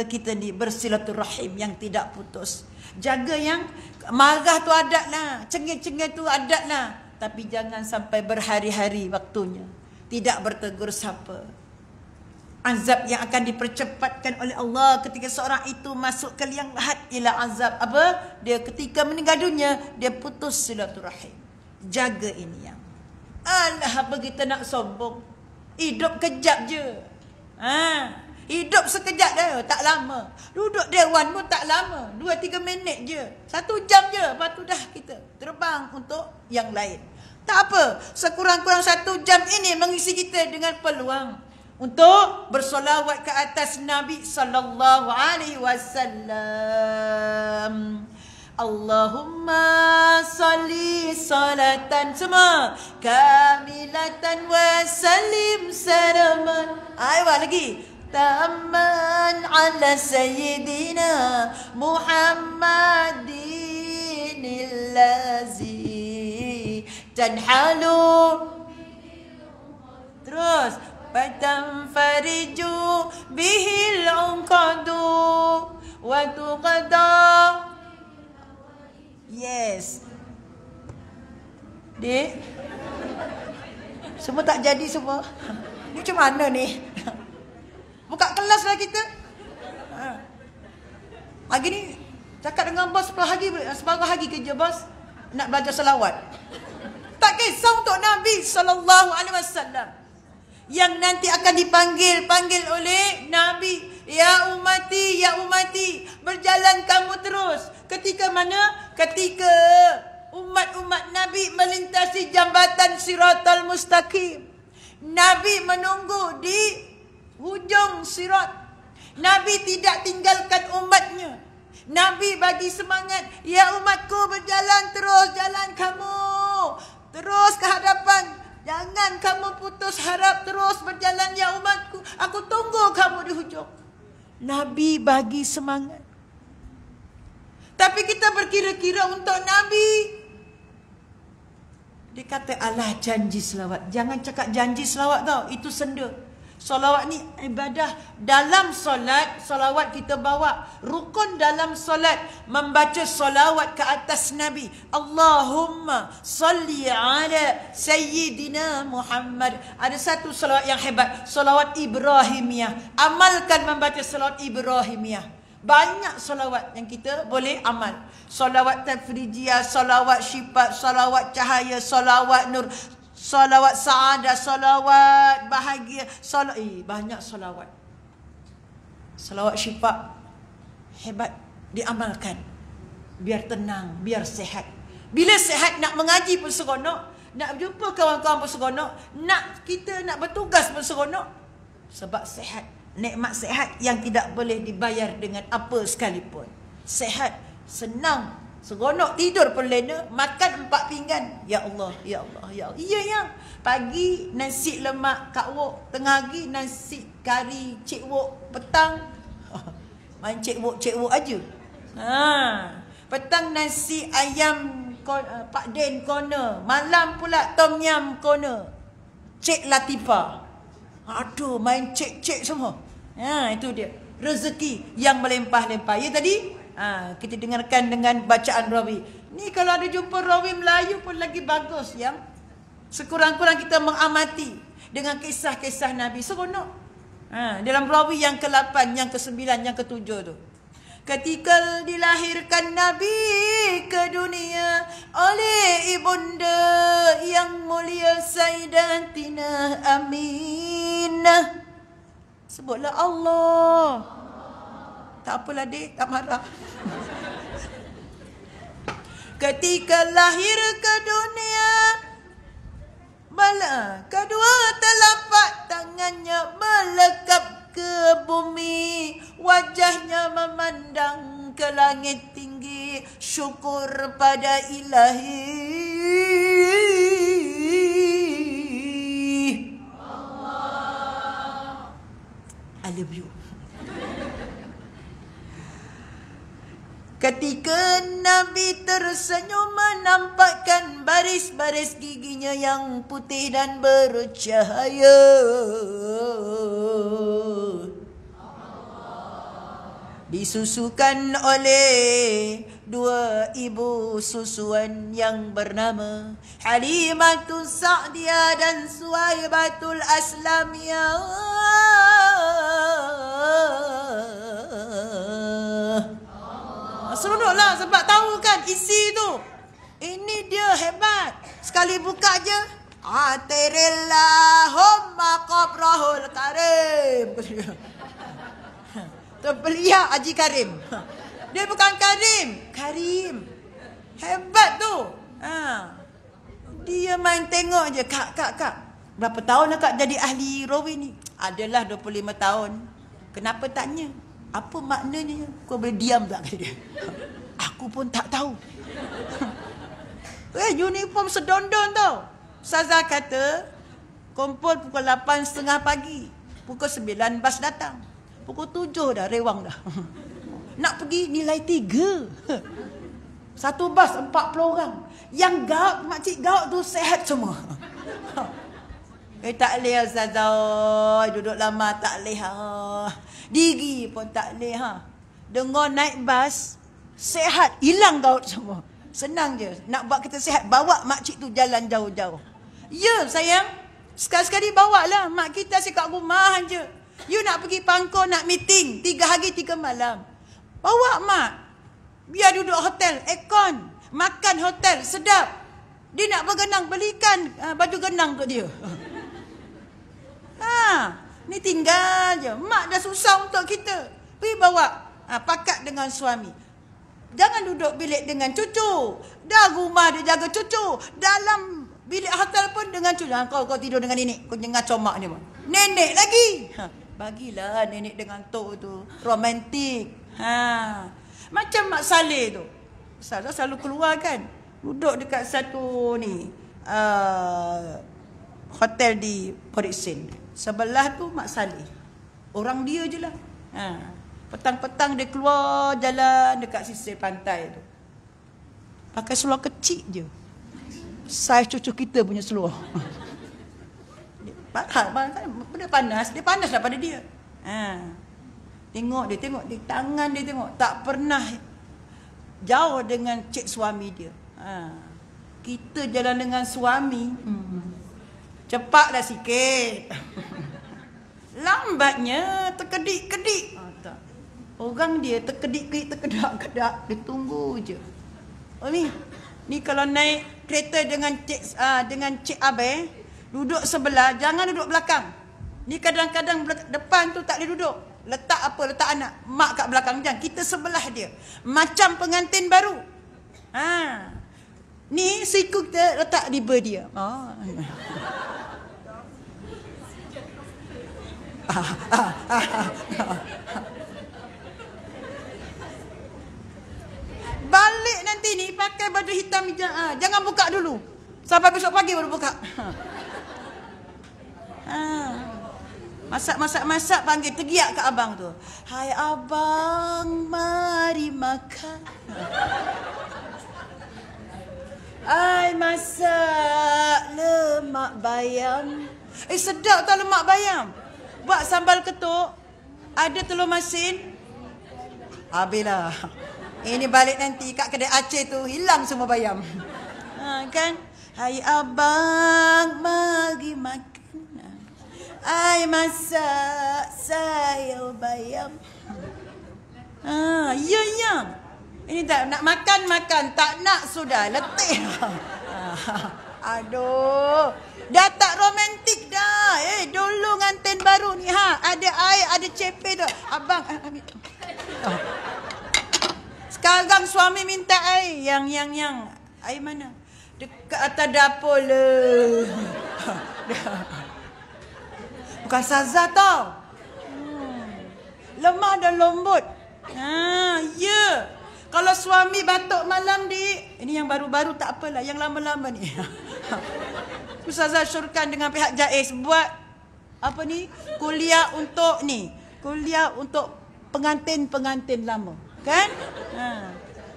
kita ni bersilaturahim yang tidak putus. Jaga yang marah tu adat lah, cengih-cengih tu adat lah. Tapi jangan sampai berhari-hari waktunya tidak bertegur sapa. Azab yang akan dipercepatkan oleh Allah ketika seorang itu masuk ke liang lahat ialah azab apa? Dia ketika meninggal dunia, dia putus silaturahim. Jaga ini yang. Alah, begitu nak sombong. Hidup kejap je. Hidup sekejap dah, tak lama. Duduk dewan pun tak lama. 2-3 minit je. 1 jam je. Lepas tu dah kita terbang untuk yang lain. Tak apa. Sekurang-kurang 1 jam ini mengisi kita dengan peluang untuk bersolawat ke atas Nabi sallallahu alaihi wasallam. Allahumma salli salatan semua kamilatan wa sallim salaman. Ayo lagi. Tamman ala sayyidina Muhammadin allazi tanhalu. Terus fatanfariju bihil unqadu wa tuqada. Yes. Dek, semua tak jadi semua. Ni macam mana ni? Buka kelas lah kita. Pagi ni cakap dengan bos separuh hari kerja bos nak belajar selawat. Tak kisah untuk Nabi SAW yang nanti akan panggil oleh Nabi. Ya umati, berjalan kamu terus. Ketika mana? Ketika umat-umat Nabi melintasi jambatan Siratal Mustaqim. Nabi menunggu di hujung sirat. Nabi tidak tinggalkan umatnya. Nabi bagi semangat. Ya umatku, berjalan terus, jalan kamu. Terus ke hadapan. Jangan kamu putus harap, terus berjalan ya umatku. Aku tunggu kamu di hujung. Nabi bagi semangat. Tapi kita berkira-kira untuk Nabi. Dia kata, alah janji selawat. Jangan cakap janji selawat tau. Itu senda. Selawat ni ibadah. Dalam solat, selawat kita bawa. Rukun dalam solat. Membaca selawat ke atas Nabi. Allahumma salli ala Sayyidina Muhammad. Ada satu selawat yang hebat. Selawat Ibrahimiyah. Amalkan membaca selawat Ibrahimiyah. Banyak solawat yang kita boleh amal. Solawat tafrijiyah, solawat syifa, solawat cahaya, solawat nur, solawat sa'adah, solawat bahagia. Banyak solawat. Solawat syifa hebat, diamalkan. Biar tenang, biar sehat. Bila sehat nak mengaji pun seronok, nak jumpa kawan-kawan pun seronok, kita nak bertugas pun seronok. Sebab sehat. Nikmat sehat yang tidak boleh dibayar dengan apa sekalipun. Sehat, senang, seronok, tidur pun lena, makan 4 pinggan. Ya Allah, ya Allah, ya Allah. Iya yang pagi nasi lemak kak wok, tengah hari nasi kari cik wok, petang main cik wok aja. Petang nasi ayam Pak Den corner, malam pula tom yam corner. Cik Latifah. Aduh, main cek-cek semua. Itu dia. Rezeki yang melimpah-limpah. Ya tadi, kita dengarkan dengan bacaan rawi. Ni kalau ada jumpa rawi Melayu pun lagi bagus. Ya. Sekurang-kurang kita mengamati dengan kisah-kisah Nabi. Seronok. Dalam rawi yang ke-8, yang ke-9, yang ke-7 tu. Ketika dilahirkan Nabi ke dunia oleh ibunda yang mulia Sayyidatina Aminah. Sebutlah Allah. Tak apalah dek, tak marah. Ketika lahir ke dunia, kedua telapak tangannya melekap ke bumi, wajahnya memandang ke langit tinggi, syukur pada Ilahi. Allah, I love you. Ketika Nabi tersenyum menampakkan baris-baris giginya yang putih dan bercahaya. Disusukan oleh 2 ibu susuan yang bernama Halimatul Sa'diyah dan Suwaibatul Aslamiyah. Seronoklah sebab tahu kan isi tu. Ini dia hebat. Sekali buka je. Atirillahumma qabrahul karim. Terbeliak Haji Karim. Dia bukan Karim. Karim. Hebat tu. Dia main tengok je. Kak. Berapa tahun lah kak jadi ahli rawi ni? Adalah 25 tahun. Kenapa tanya? Apa maknanya? Kau boleh diam tak kata dia? Aku pun tak tahu. Uniform sedondon tau. Ustazah kata, kumpul pukul 8.30 pagi. Pukul 9 bas datang. Pukul 7 dah rewang dah. Nak pergi nilai 3. Satu bas 40 orang. Yang gaut, makcik gaut tu sehat semua. Tak boleh Ustazah. Duduk lama tak boleh. Diri pun tak boleh. Dengar naik bas, sehat, hilang gaut semua. Senang je. Nak buat kita sehat, bawa makcik tu jalan jauh-jauh. Ya sayang, sekali-sekali bawa lah. Mak kita asyik kat rumah je. You nak pergi Pangkor, nak meeting 3 hari 3 malam. Bawa mak. Biar duduk hotel, aircon. Makan hotel, sedap. Dia nak bergenang, belikan baju genang untuk dia. Ni tinggal je. Mak dah susah untuk kita. Pergi bawa. Pakat dengan suami. Jangan duduk bilik dengan cucu. Dah rumah dia jaga cucu. Dalam bilik hotel pun dengan cucu. Kau tidur dengan nenek. Kau jangan comak dia. Nenek lagi. Bagilah nenek dengan tok tu. Romantik. Macam Mak Saleh tu. Saya selalu keluar kan. Duduk dekat satu ni. Hotel di Port Dickson. Sebelah tu Mak Saleh. Orang dia je lah. Petang-petang dia keluar jalan dekat sisi pantai tu. Pakai seluar kecil je. Saiz cucu kita punya seluar. Benda panas. Dia panas daripada dia. Tengok dia. Tangan dia tengok. Tak pernah jauh dengan cik suami dia. Kita jalan dengan suami. Cepatlah sikit. Lambatnya terkedik-kedik. Orang dia terkedik-kedik, terkedak-kedak. Dia tunggu je. Ni kalau naik kereta dengan cik Abai, duduk sebelah, jangan duduk belakang. Ni kadang-kadang depan tu tak boleh duduk. Letak anak. Mak kat belakang. Jangan. Kita sebelah dia. Macam pengantin baru. Ni siku kita letak di ber dia. Balik nanti ni pakai baju hitam hijau. Jangan buka dulu. Sampai besok pagi baru buka. Masak panggil tergiak ke abang tu. Hai abang, mari makan. Ai masak lemak bayam. Sedap tau lemak bayam. Buat sambal ketuk. Ada telur masin. Habislah. Ini balik nanti kat kedai Aceh tu hilang semua bayam. Kan? Hai abang, mari makan. Ai masak sayur bayam. Ya. Ini tak nak makan, tak nak sudah letih. Aduh, dah tak romantik dah. Dulu ngantin baru ni ada air, ada cepe tu. Abang ambil. Sekarang suami minta air. Yang air mana? Dekat atas dapur le. Bukan saza tau. Lemah dan lembut. Ya. Kalau suami batuk malam ini yang baru-baru tak apalah, yang lama-lama ni. Ustazah syurkan dengan pihak JAIS buat kuliah untuk pengantin-pengantin lama. Kan?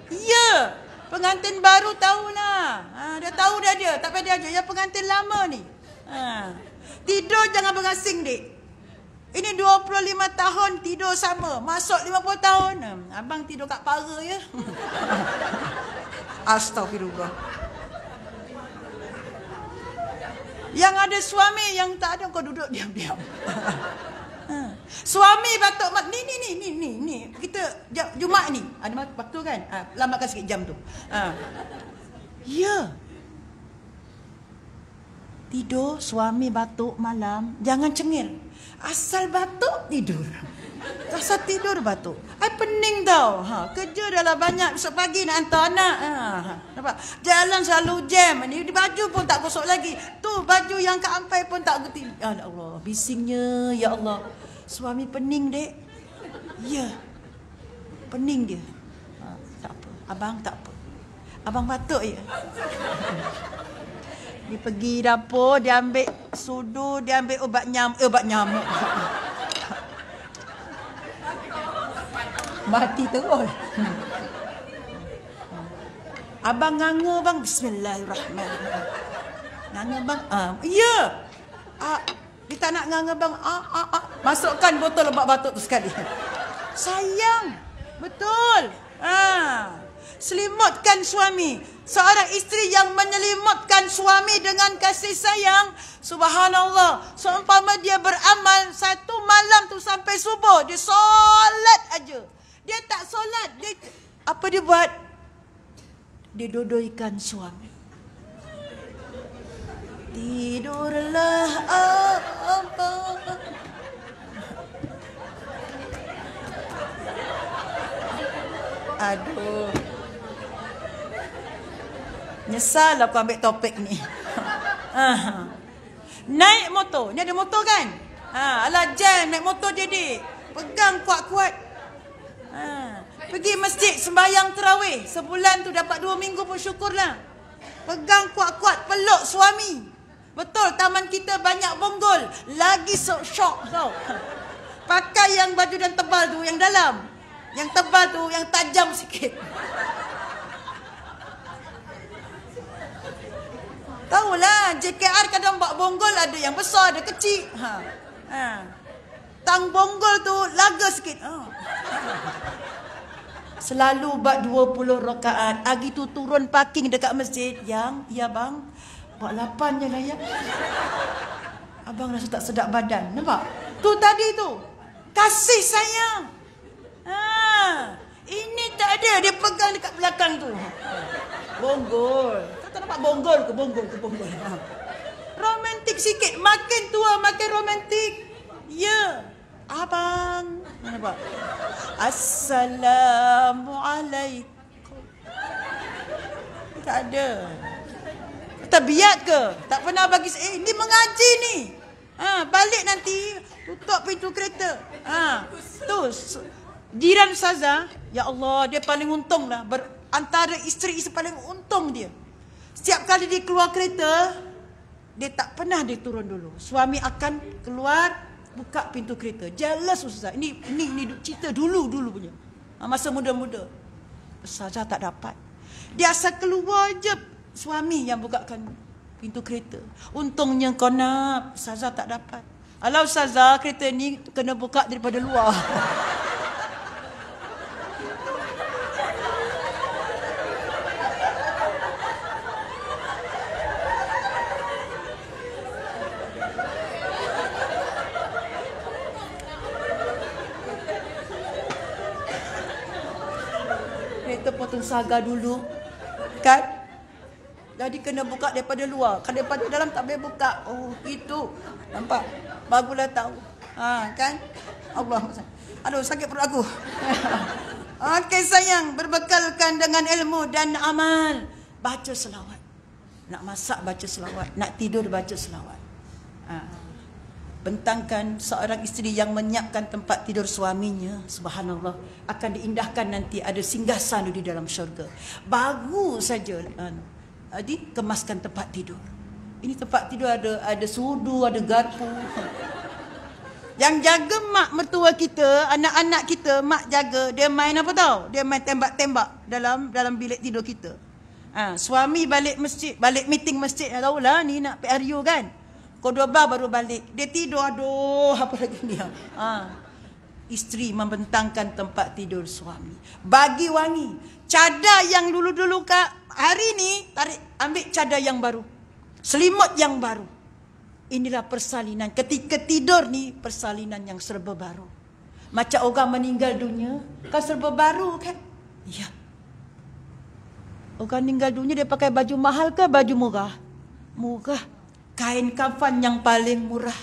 Ya. Pengantin baru tahulah. Dia tahu dah dia. Tak payah dia ajar. Yang pengantin lama ni. Tidur jangan berasing, dik. Ini 25 tahun tidur sama. Masuk 50 tahun. Abang tidur kat para ya. Astagfirullah. Yang ada suami, yang tak ada kau duduk diam-diam. Suami batuk ni kita Jumaat ni ada waktu kan, lambatkan sikit jam tu. Ya, tidur suami batuk malam jangan cengil, asal batuk tidur, asal tidur batuk. Pening tau. Kerja dah lah banyak, besok pagi nak hantar anak. Nampak? Jalan selalu jam. Ni baju pun tak gosok lagi. Tu baju yang Kak Ampai pun tak gerti. Ya Allah, bisingnya ya Allah. Suami pening, dek. Ya. Pening dia. Tak apa. Abang tak apa. Abang batuk je. Dia pergi dapur, dia ambil sudu, dia ambil obat nyamuk. Mati terus. Abang nganga bang. Bismillahirrahmanirrahim. Nganga bang. Ya. Dia tak nak nganga bang. Masukkan botol obat batuk tu sekali. Sayang. Betul. Selimutkan suami. Seorang isteri yang menyelimutkan suami dengan kasih sayang, subhanallah, seumpama dia beramal satu malam tu sampai subuh, dia solat aja. Dia tak solat, apa dia buat? Dia dodoikan suami. Tidurlah abang. Aduh. Nyesal aku ambil topik ni. Naik motor. Ni ada motor kan? Alah jam naik motor jadi. Pegang kuat-kuat. Pergi masjid sembahyang tarawih. Sebulan tu dapat 2 minggu pun syukurlah. Pegang kuat-kuat peluk suami. Betul taman kita banyak bonggol. Lagi syok tau. Pakai yang baju dan tebal tu yang dalam. Yang tebal tu yang tajam sikit. Tahulah, JKR kadang buat bonggol ada yang besar, ada kecil. Tang bonggol tu laga sikit. Selalu buat 20 rakaat. Agi tu turun parking dekat masjid. Yang, ya bang, buat 8 je lah ya. Abang rasa tak sedap badan. Nampak? Tu tadi tu. Kasih sayang. Ini tak ada. Dia pegang dekat belakang tu. Bonggol. Tak nampak bonggol ke bonggol ke bonggol. Romantik sikit. Makin tua makin romantik. Ya. Abang. Nampak? Assalamualaikum. Tak ada. Tabiat ke? Tak pernah bagi. Ni mengaji ni. Balik nanti. Tutup pintu kereta. Tu. Jiran Saza. Ya Allah. Dia paling untung lah. Antara isteri-isteri paling untung dia. Setiap kali dia keluar kereta, dia tak pernah dia turun dulu. Suami akan keluar, buka pintu kereta. Jealous Ustazah. Ini cerita dulu punya. Masa muda-muda. Ustazah tak dapat. Dia asal keluar je, suami yang bukakan pintu kereta. Untungnya kau nak, Ustazah tak dapat. Alah Ustazah, kereta ni kena buka daripada luar. Potong saga dulu kan, jadi kena buka daripada luar, kan daripada dalam tak boleh buka. Oh itu nampak, bagulah tahu. Kan Allah, aduh sakit perut aku. Okey sayang, berbekalkan dengan ilmu dan amal. Baca selawat. Nak masak baca selawat, nak tidur baca selawat. Bentangkan seorang isteri yang menyiapkan tempat tidur suaminya, subhanallah, akan diindahkan nanti, ada singgasana di dalam syurga. Bagus saja kemaskan tempat tidur. Ini tempat tidur ada sudu, ada garpu. Yang jaga mak mertua kita, anak-anak kita, mak jaga, dia main apa tahu? Dia main tembak-tembak dalam bilik tidur kita. Suami balik masjid, balik meeting masjid, tahulah ni nak PRU kan. Pukul 12 baru balik. Dia tidur, aduh, apa lagi dia. Isteri membentangkan tempat tidur suami. Bagi wangi. Cadar yang dulu-dulu hari ni, ambil cadar yang baru. Selimut yang baru. Inilah persalinan. Ketika tidur ni, persalinan yang serba baru. Macam orang meninggal dunia, kan serba baru kan? Ya. Orang meninggal dunia, dia pakai baju mahal ke baju murah? Murah. Kain kafan yang paling murah.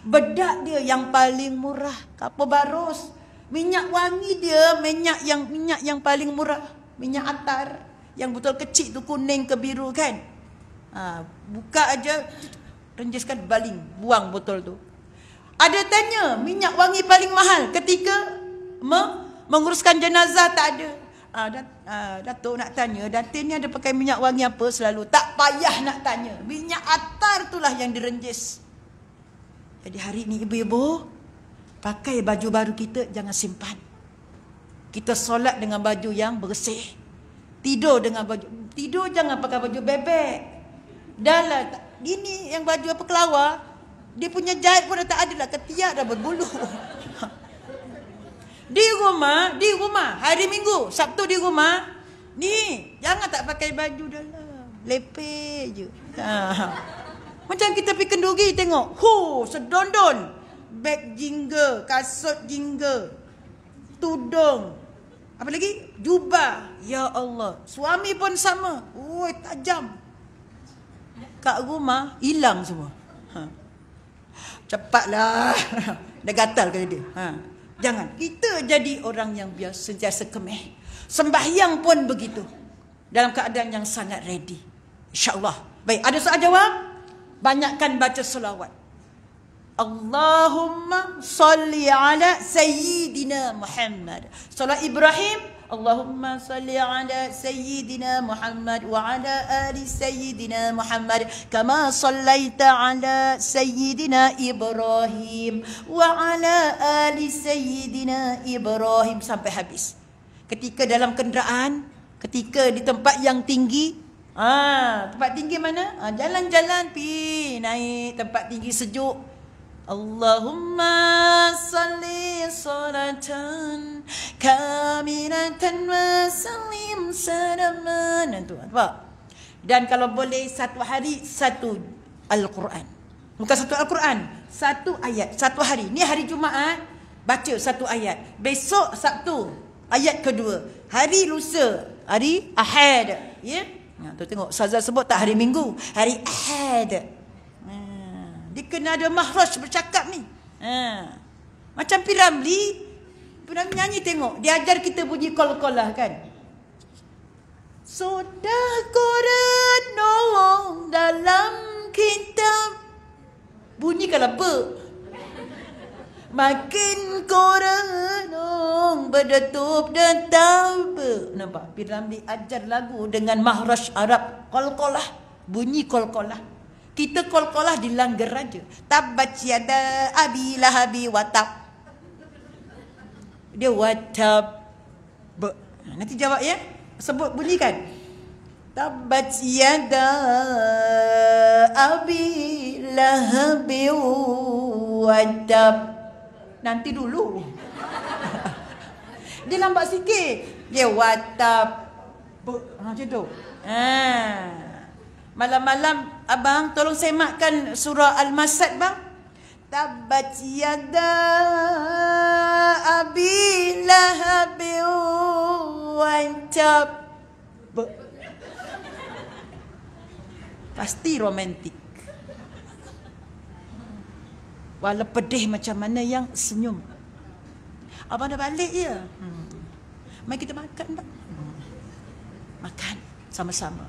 Bedak dia yang paling murah. Kapur barus. Minyak wangi dia, minyak yang paling murah. Minyak atar. Yang botol kecil tu kuning ke biru kan. Buka aja, renjiskan baling, buang botol tu. Ada tanya, minyak wangi paling mahal ketika menguruskan jenazah tak ada. Datuk nak tanya, Datin ni ada pakai minyak wangi apa selalu? Tak payah nak tanya. Minyak atar itulah yang direnjis. Jadi hari ni ibu-ibu, pakai baju baru kita, jangan simpan. Kita solat dengan baju yang bersih. Tidur dengan baju. Tidur jangan pakai baju bebek. Dah lah, gini yang baju apa kelawar, dia punya jahit pun dah tak ada lah, ketiak dah berbulu. Di rumah, hari Minggu, Sabtu di rumah, ni, jangan tak pakai baju dalam. Lepek je. Macam kita pergi kenduri tengok, sedondon. Beg jingga, kasut jingga, tudung. Apa lagi? Jubah. Ya Allah. Suami pun sama. Oi, tajam. Kat rumah, hilang semua. Cepatlah. Dah gatal kata dia. Jangan. Kita jadi orang yang biasa, sentiasa kemeh. Sembahyang pun begitu. Dalam keadaan yang sangat ready. InsyaAllah. Baik, ada soal jawab? Banyakkan baca selawat. Allahumma salli ala Sayyidina Muhammad. Salat Ibrahim, Allahumma salli ala Sayyidina Muhammad wa ala ali Sayyidina Muhammad kama sallaita ala Sayyidina Ibrahim wa ala ali Sayyidina Ibrahim sampai habis. Ketika dalam kenderaan, ketika di tempat yang tinggi, tempat tinggi mana? Jalan-jalan pi naik tempat tinggi sejuk. Allahumma salli salatan kamilatan wa sallim salaman. Itu apa? Dan kalau boleh satu hari satu Al-Quran. Bukan satu Al-Quran, satu ayat, satu hari. Ni hari Jumaat baca satu ayat. Besok Sabtu ayat kedua. Hari lusa, hari Ahad, ya? Tu tengok Ustazah sebut tak hari Minggu, hari Ahad. Dia kena ada mahraj bercakap ni. Macam Piramli nyanyi tengok. Dia ajar kita bunyi kol-kolah kan. Sudah Quran nolong dalam kitab. Bunyi kalau makin Quran berdetup detab. Nampak? Piramli ajar lagu dengan mahraj Arab. Kol-kolah. Bunyi kol-kolah. Kita kol-kolah di langgar aja. Tabbat yada abi lahabi watab. Dia watab. Nanti jawab ya. Sebut bunyikan. Tabbat yada abi lahabi watab. Nanti dulu. Dia lambat sikit. Dia watab. Macam tu. Malam-malam abang tolong semakkan surah Al-Masad bang. Tabbat yada abi lahabi watab. Pasti romantik. Walau pedih macam mana yang senyum. Abang dah balik ya. Mari kita makan bang. Makan sama-sama.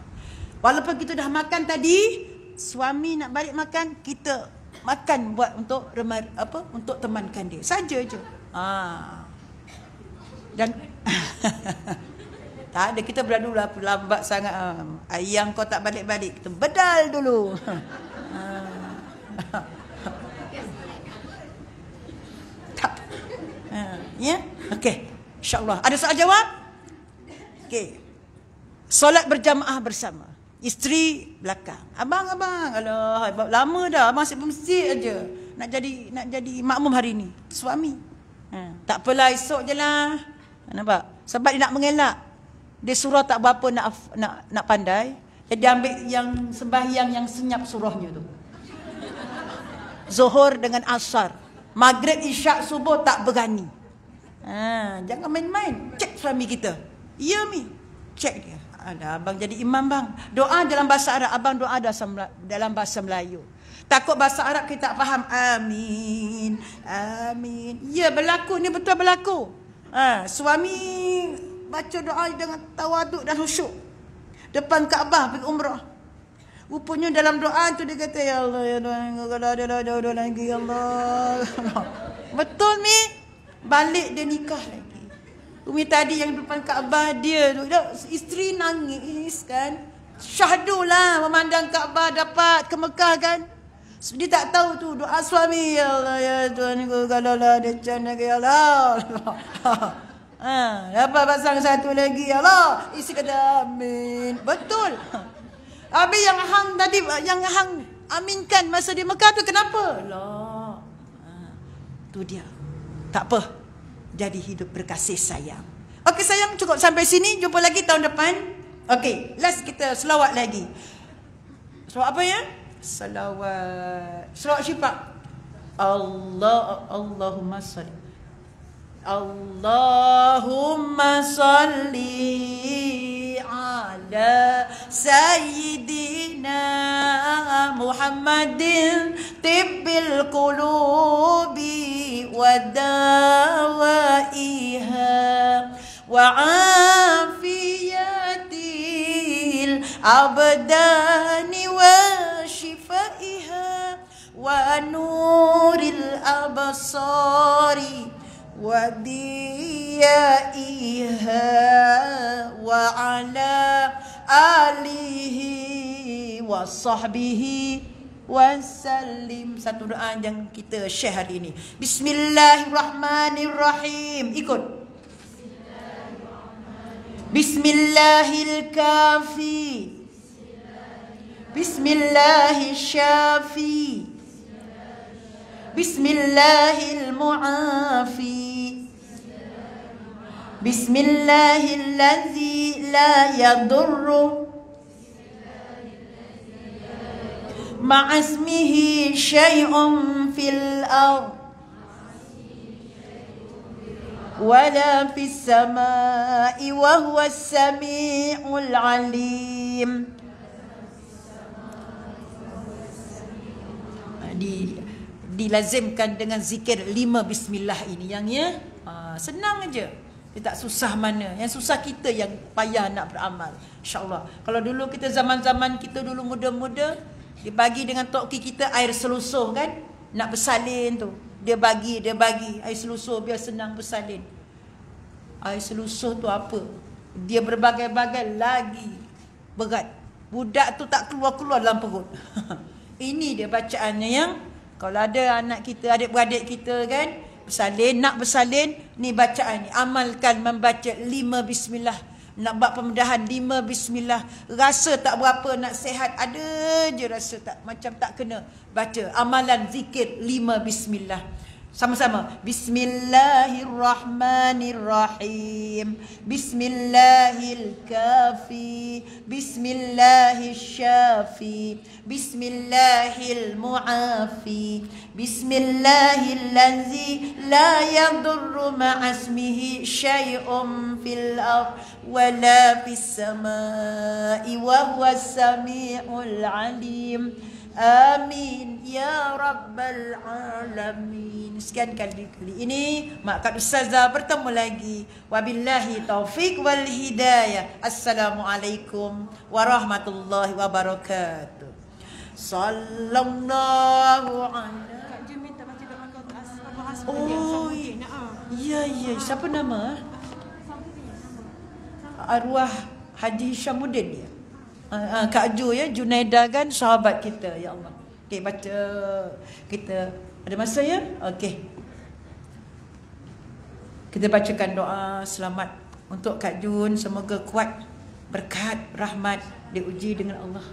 Walaupun kita dah makan tadi, suami nak balik makan, kita makan buat untuk untuk temankan dia. Saja je. Dan tak ada, kita beradu lambat sangat. Ayang kau tak balik-balik, kita bedal dulu. Tak. Ya? Okey. InsyaAllah. Ada soal jawab? Okey. Solat berjamaah bersama. Isteri belakang. Abang. Alah, lama dah abang asyik bermasjid aja. Nak jadi makmum hari ni. Suami. Tak apalah, esok je lah. Nampak? Sebab dia nak mengelak. Dia surah tak berapa nak pandai. Jadi ambil yang sembahyang yang senyap surahnya tu. Zuhur dengan Asar. Maghrib, Isyak, Subuh tak berani. Jangan main-main. Cek suami kita. Ya mi. Cek dia. Ada abang jadi imam bang. Doa dalam bahasa Arab, abang doa dalam bahasa Melayu. Takut bahasa Arab kita tak faham. Amin. Ya, berlaku ni, betul berlaku. Suami baca doa dengan tawaduk dan khusyuk depan Kaabah pergi umrah. Rupanya dalam doa tu dia kata, ya Allah, ya Tuhan, kalau ada jodoh lagi, ya Allah. Betul mi? Balik dia nikah lagi. Umi tadi yang depan Kaabah dia tu, isteri nangis kan. Syahdulah memandang Kaabah dapat ke Mekah kan. Dia tak tahu tu doa suami, ya Allah, ya Tuhan, kalau ada can lagi, ya Allah. Dapat pasang satu lagi. Allah, isi kata amin. Betul. Habis yang hang tadi, yang hang aminkan masa di Mekah tu kenapa? Allah. Tu dia. Tak apa. Jadi hidup berkasih sayang. Okey sayang, cukup sampai sini. Jumpa lagi tahun depan. Okey, last kita selawat lagi. Selawat apa ya? Selawat syifa. Allahumma salli. Allahumma salli ala sayyidina Muhammadin tibbil qulubi wa dawaiha wa afiyatil abdani wa shifaiha wa nuril absari wa diyaiha wa ala alihi wa sahbihi wasallim. Satu doa yang kita share hari ini. Bismillahirrahmanirrahim. Ikut. Bismillahil kafi, Bismillahil syafi, Bismillahil mu'afi, Bismillahil ladzi la yadurru ma'asmihi syai'un fil ardh wala fis samai wa huwas sami'ul alim. Dilazimkan dengan zikir 5 bismillah ini yang ya. Senang aja. Dia tak susah mana. Yang susah kita yang payah nak beramal. InsyaAllah. Kalau dulu kita zaman-zaman kita dulu muda-muda, dia bagi dengan toki kita air selusuh kan. Nak bersalin tu. Dia bagi air selusuh biar senang bersalin. Air selusuh tu apa? Dia berbagai-bagai lagi berat. Budak tu tak keluar-keluar dalam perut. Ini dia bacaannya yang kalau ada anak kita, adik-beradik kita kan, bersalin, nak bersalin, ni bacaan ni. Amalkan membaca 5 bismillah. Nak buat pemudahan 5 bismillah. Rasa tak berapa nak sihat, ada je rasa tak, macam tak kena. Baca amalan zikir 5 bismillah. Sama-sama. Bismillahirrahmanirrahim. Bismillahil kafi. Bismillahil syafi. Bismillahil mu'afi. Bismillahil ladzi la yadurru ma'asmihi syai'un fil ardh wala fis samai wa huwas sami'ul alim. Amin ya rabbal alamin. Sekian kali ini Mak Kad Ustazah bertemu lagi. Wabillahi taufik wal hidayah. Assalamualaikum warahmatullahi wabarakatuh. Sallallahu ala. Dia minta baca doa kau as. Oh ya. Siapa nama? Arwah Haji Syamuddin dia. Kak Ju ya, Junaida kan sahabat kita, ya Allah. Okey, baca kita ada masa ya? Okey. Kita bacakan doa selamat untuk Kak Jun, semoga kuat, berkat, rahmat, diuji dengan Allah.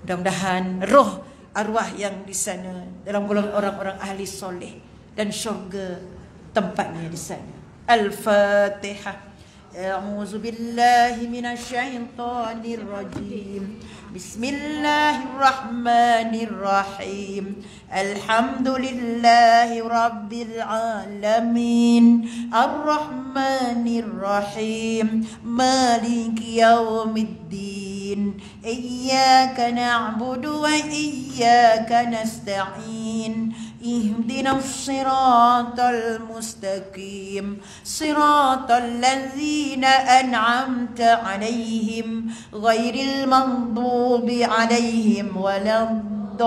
Mudah-mudahan roh arwah yang di sana dalam golongan orang-orang ahli soleh dan syurga tempatnya di sana. Al-Fatihah. أعوذ بالله من الشيطان الرجيم بسم الله الرحمن الرحيم الحمد لله رب العالمين الرحمن الرحيم مالك يوم الدين إياك نعبد وإياك نستعين اهدنا الصراط المستقيم صراط الذين أنعمت عليهم غير المغضوب عليهم ولا الضالين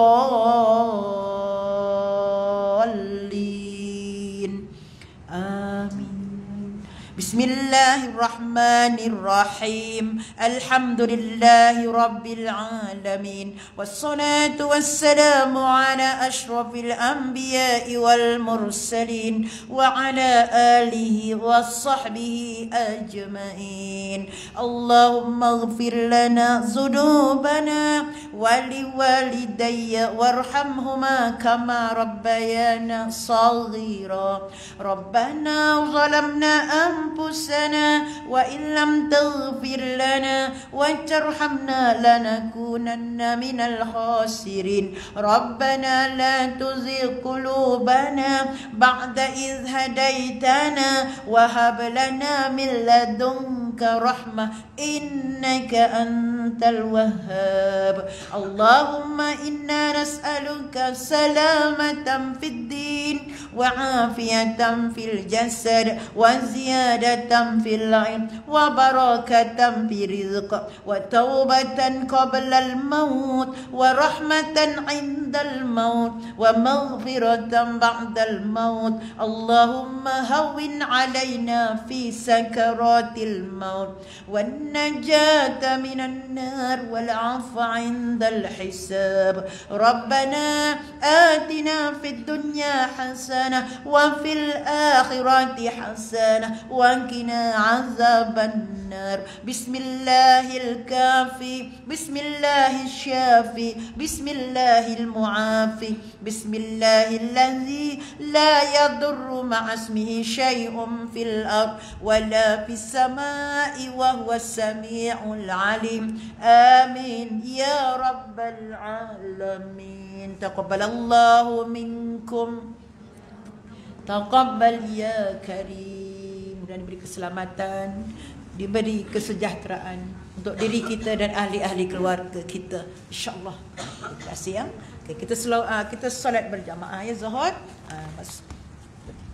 آمين Bismillahirrahmanirrahim. Alhamdulillahi rabbil alamin. Wassalatu wassalamu ala ashrafil anbiya'i wal mursalin wa ala alihi wassahbihi ajma'in. Allahumma ighfir lana dhunubana wa liwalidayya warhamhuma kama rabbayana saghira. Rabbana zalamna أنفسنا وإن لم تغفر لنا وترحمنا لنكونن من الخاسرين ربنا لا تزغ قلوبنا بعد إذ هديتنا وهب لنا من لدنك رحمة إنك أنت الوهاب اللهم إنا نسألك سلامة في الدين وعافية في الجسد وزيادة في العلم وبركة في الرزق وتوبة قبل الموت ورحمة عند الموت ومغفرة بعد الموت اللهم هون علينا في سكرات الموت والنجاة من النار والعفو عند الحساب ربنا آتنا في الدنيا حسنة وفي الآخرة حسنة وقنا عذاب النار بسم الله الكافي بسم الله الشافي بسم الله المعافي بسم الله الذي لا يضر مع اسمه شيء في الأرض ولا في السماء وهو السميع العليم آمين يا رب العالمين تقبل الله منكم taqabbal ya karim dan diberi keselamatan diberi kesejahteraan untuk diri kita dan ahli-ahli keluarga kita insyaallah. Terima kasih ya. Okay, kita solat berjamaah ya Zuhur.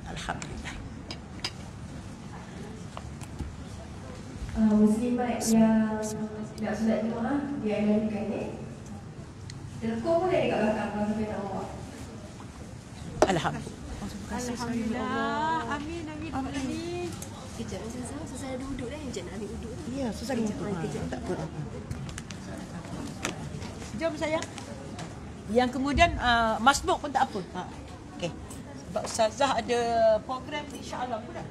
Alhamdulillah. Muslimat yang nak solat jemaah dia ada dekat telekong boleh dekat belakang kalau sampai nak bawa. Alhamdulillah. Alhamdulillah. Amin, amin, amin. Kejap, susah ada duduk dah. Kejap nak ambil duduk. Ya, susah duduk. Tak apa. Jom sayang. Yang kemudian masbuk pun tak apa. Okey. Sebab Ustazah ada program insya-Allah pula.